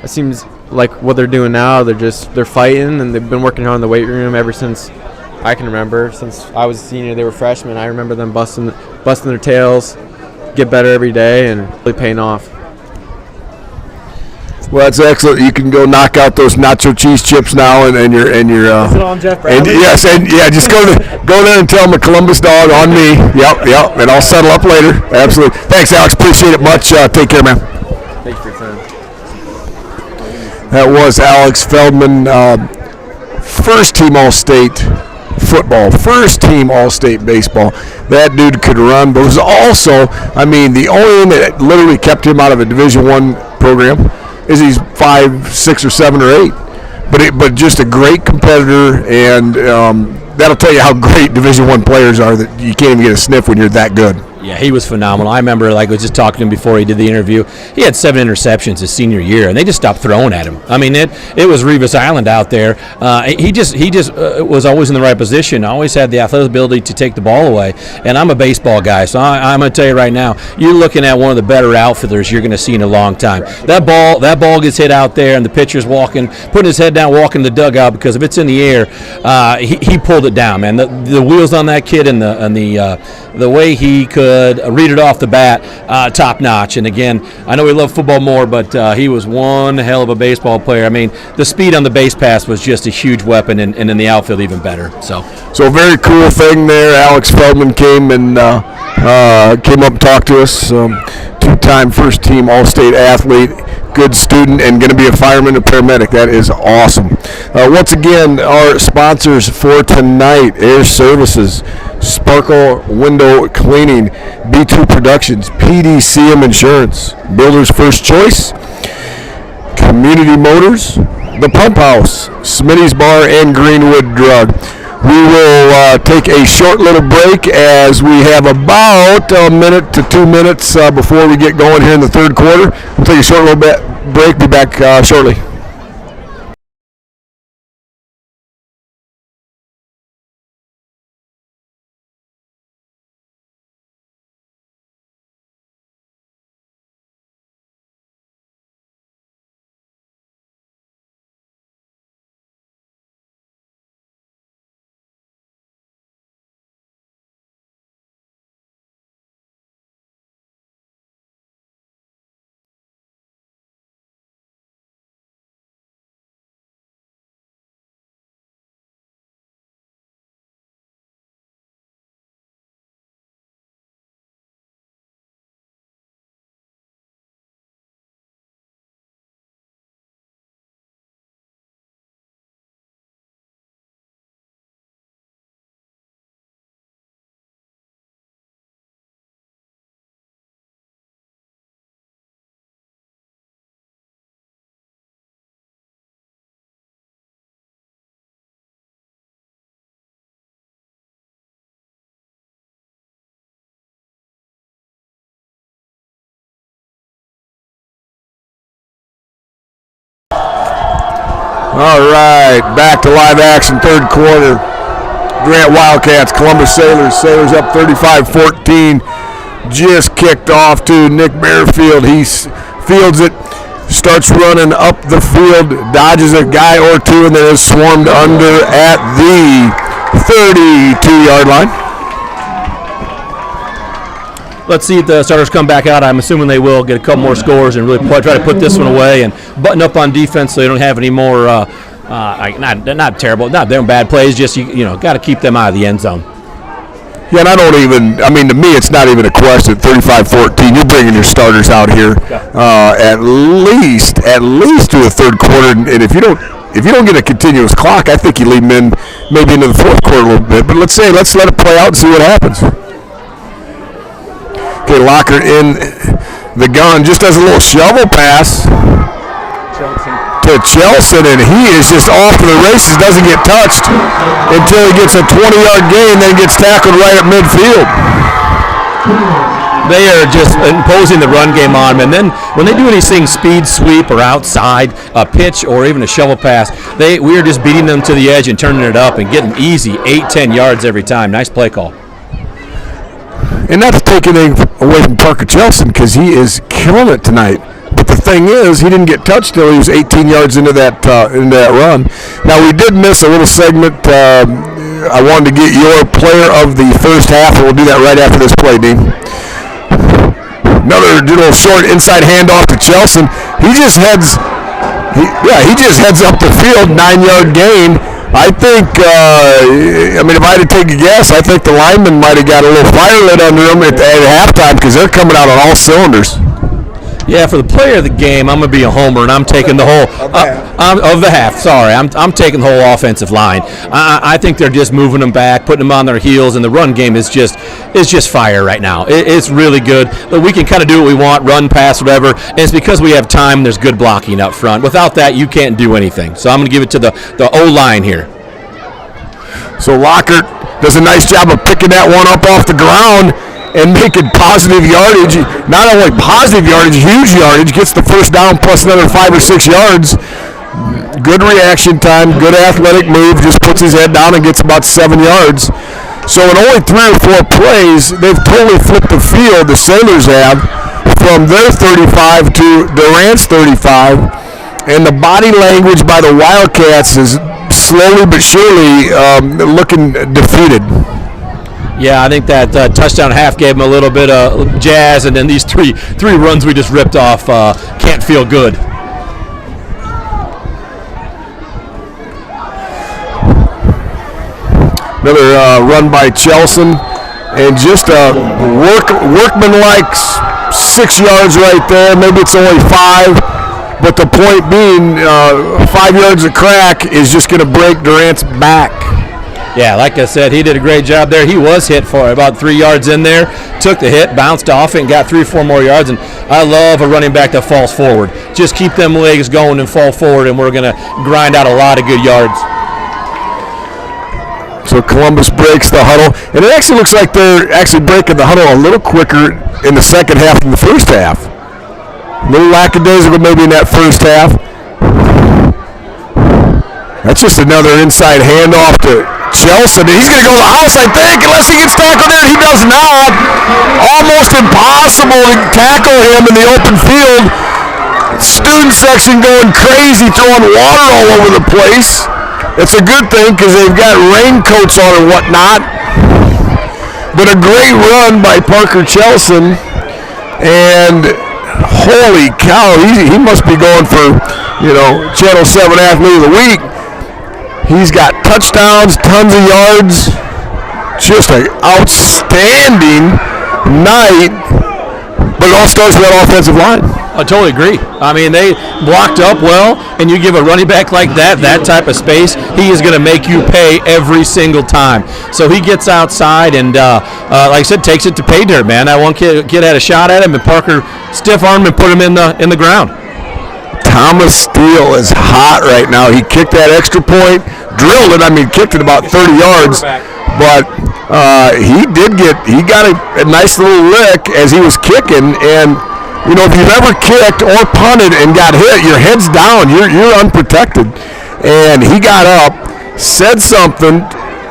it seems like what they're doing now, they're fighting, and they've been working hard in the weight room ever since I can remember. Since I was a senior, they were freshmen. I remember them busting their tails, get better every day, and really paying off. Well, that's excellent. You can go knock out those nacho cheese chips now, and your Is it on Jeff Bradley? Just go there and tell them a Columbus dog on me. Yep, and I'll settle up later. Absolutely. Thanks, Alex. Appreciate it much. Take care, man. Thanks for your time. That was Alex Feldman, first team All-State football, first team All-State baseball. That dude could run, but was also, the only thing that literally kept him out of a Division I program is he's 5, 6, or 7, or 8. But just a great competitor, and that'll tell you how great Division I players are, that you can't even get a sniff when you're that good. Yeah, he was phenomenal. I remember, I was just talking to him before he did the interview. He had 7 interceptions his senior year, and they just stopped throwing at him. I mean, it was Revis Island out there. He just was always in the right position. Always had the athletic ability to take the ball away. And I'm a baseball guy, so I'm going to tell you right now, you're looking at one of the better outfielders you're going to see in a long time. That ball gets hit out there, and the pitcher's putting his head down, walking the dugout, because if it's in the air, he pulled it down, man. The wheels on that kid and the way he could read it off the bat, top notch. And again, I know we love football more, but he was one hell of a baseball player. I mean, the speed on the base pass was just a huge weapon, and in the outfield even better. So a very cool thing there. Alex Feldman came up and talked to us. 2-time first-team All-State athlete, good student, and going to be a fireman and paramedic. That is awesome. Once again, our sponsors for tonight: Air Services, Sparkle Window Cleaning, B2 Productions, PDCM Insurance, Builder's First Choice, Community Motors, The Pump House, Smitty's Bar, and Greenwood Drug. We will take a short little break as we have about a minute to 2 minutes before we get going here in the third quarter. We'll take a short little break. Be back shortly. All right, back to live action, third quarter. Durant Wildcats, Columbus Sailors. Sailors up 35-14. Just kicked off to Nick Bearfield. He fields it, starts running up the field, dodges a guy or two, and then is swarmed under at the 32-yard line. let's see if the starters come back out. I'm assuming they will get a couple more scores and really try to put this one away and button up on defense so they don't have any more not terrible, not them bad plays. Just you know, got to keep them out of the end zone. Yeah, and to me, it's not even a question. 35-14, you're bringing your starters out here at least to the third quarter, and if you don't get a continuous clock, I think you leave them in maybe into the fourth quarter a little bit. But let's let it play out and see what happens. Okay, Locker in the gun, just does a little shovel pass to Chelson, and he is just off to the races, doesn't get touched until he gets a 20-yard gain, then gets tackled right at midfield. They are just imposing the run game on him, and then when they do anything speed sweep or outside a pitch or even a shovel pass, we are just beating them to the edge and turning it up and getting easy 8-10 yards every time. Nice play call. And not to take anything away from Parker Chelson, because he is killing it tonight. But the thing is, he didn't get touched till he was 18 yards into that run. Now, we did miss a little segment. I wanted to get your player of the first half, and we'll do that right after this play, Dean. Another little short inside handoff to Chelson. He just heads up the field, 9-yard gain. I think, if I had to take a guess, I think the lineman might have got a little fire lit under him at halftime because they're coming out on all cylinders. Yeah, for the player of the game, I'm going to be a homer, and I'm taking the whole of the half. Sorry, I'm taking the whole offensive line. I think they're just moving them back, putting them on their heels, and the run game is just fire right now. It's really good. We can kind of do what we want, run, pass, whatever. And it's because we have time. And there's good blocking up front. Without that, you can't do anything. So I'm going to give it to the O-line here. So Lockhart does a nice job of picking that one up off the ground. and making positive yardage. Not only positive yardage, huge yardage, gets the first down plus another 5 or 6 yards. Good reaction time, good athletic move, just puts his head down and gets about 7 yards. So in only 3 or 4 plays, they've totally flipped the field, the Sailors have, from their 35 to Durant's 35. And the body language by the Wildcats is slowly but surely looking defeated. Yeah, I think that touchdown half gave him a little bit of jazz, and then these three runs we just ripped off can't feel good. Another run by Chelson, and just a workman-like 6 yards right there. Maybe it's only 5, but the point being 5 yards of crack is just going to break Durant's back. Yeah, like I said, he did a great job there. He was hit for about 3 yards in there, took the hit, bounced off it, and got 3 or 4 more yards. And I love a running back that falls forward. Just keep them legs going and fall forward, and we're going to grind out a lot of good yards. So Columbus breaks the huddle, and it actually looks like they're actually breaking the huddle a little quicker in the second half than the first half. A little lackadaisical maybe in that first half. That's just another inside handoff to Chelson. He's going to go to the house, I think, unless he gets tackled there. He does not. Almost impossible to tackle him in the open field. Student section going crazy, throwing water all over the place. It's a good thing because they've got raincoats on and whatnot. But a great run by Parker Chelson. And holy cow, he must be going for, Channel 7 Athlete of the Week. He's got touchdowns, tons of yards. Just an outstanding night. But it all starts with that offensive line. I totally agree. I mean, they blocked up well, and you give a running back like that type of space, he is going to make you pay every single time. So he gets outside and, like I said, takes it to pay dirt, man. That one kid had a shot at him, and Parker stiff-armed and put him in the ground. Thomas Steele is hot right now. He kicked that extra point, drilled it. I mean, kicked it about 30 yards, but he got a nice little lick as he was kicking. And if you've ever kicked or punted and got hit, your head's down. You're unprotected. And he got up, said something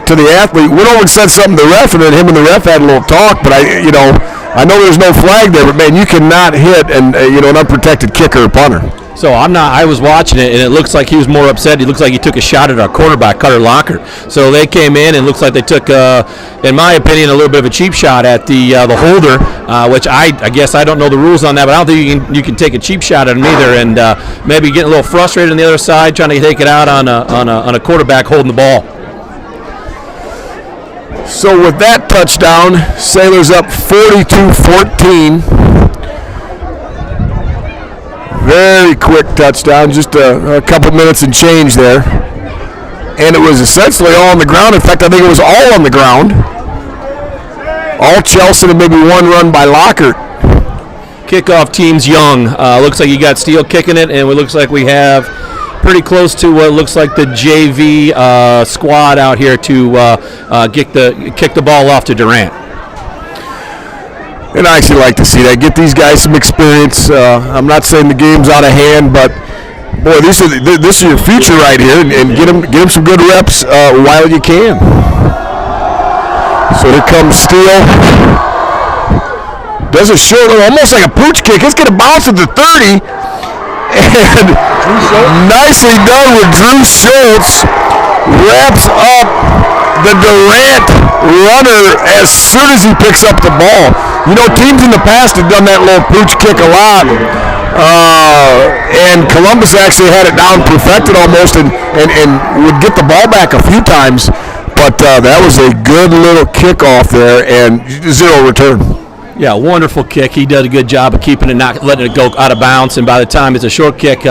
to the athlete, went over and said something to the ref, and then him and the ref had a little talk. But I know there's no flag there, but man, you cannot hit an unprotected kicker or punter. So I was watching it, and it looks like he was more upset. He looks like he took a shot at our quarterback, Cutter Locker. So they came in, and it looks like they took, in my opinion, a little bit of a cheap shot at the holder, which I guess I don't know the rules on that, but I don't think you can take a cheap shot at him either, and maybe getting a little frustrated on the other side, trying to take it out on a quarterback holding the ball. So with that touchdown, Sailors up 42-14. Very quick touchdown, just a couple minutes and change there. And it was essentially all on the ground. In fact, I think it was all on the ground. All Chelson and maybe one run by Lockert. Kickoff team's young. Looks like you got Steele kicking it, and it looks like we have pretty close to what looks like the JV squad out here to kick the ball off to Durant. And I actually like to see that. Get these guys some experience. I'm not saying the game's out of hand, but boy, this is your future right here, and get them some good reps while you can. So here comes Steele. Does a short, almost like a pooch kick. It's going to bounce at the 30, and nicely done with Drew Schultz. Wraps up the Durant runner as soon as he picks up the ball. Teams in the past have done that little pooch kick a lot, and Columbus actually had it down perfected almost and would get the ball back a few times, but that was a good little kickoff there and 0 return. Yeah, wonderful kick. He did a good job of keeping it, not letting it go out of bounds, and by the time it's a short kick,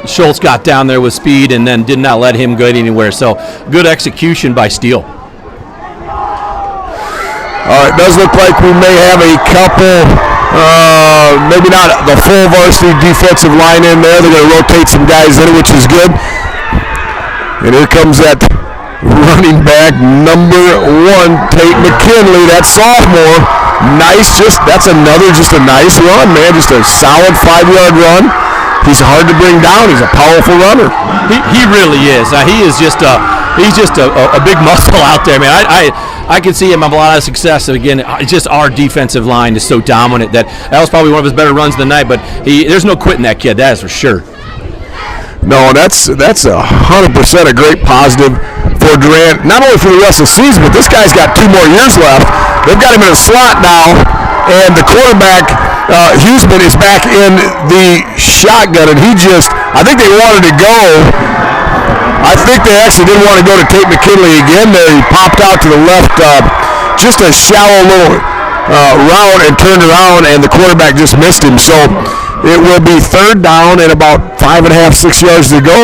Schultz got down there with speed and then did not let him go anywhere. So good execution by Steele. It does look like we may have a couple, maybe not the full varsity defensive line in there. They're going to rotate some guys in, which is good. And here comes that running back number 1, Tate McKinley, that sophomore. Nice, that's just a nice run, man. Just a solid 5-yard run. He's hard to bring down. He's a powerful runner. He really is. He is just he's just a big muscle out there, man. I can see him have a lot of success. Again, just our defensive line is so dominant that was probably one of his better runs of the night. But there's no quitting that kid. That is for sure. No, that's 100% a great positive for Durant. Not only for the rest of the season, but this guy's got 2 more years left. They've got him in a slot now, and the quarterback, Huseman, is back in the shotgun, and I think they wanted to go. I think they actually didn't want to go to Tate McKinley again. He popped out to the left, just a shallow little route and turned around, and the quarterback just missed him. So it will be 3rd down and about 5.5, 6 yards to go.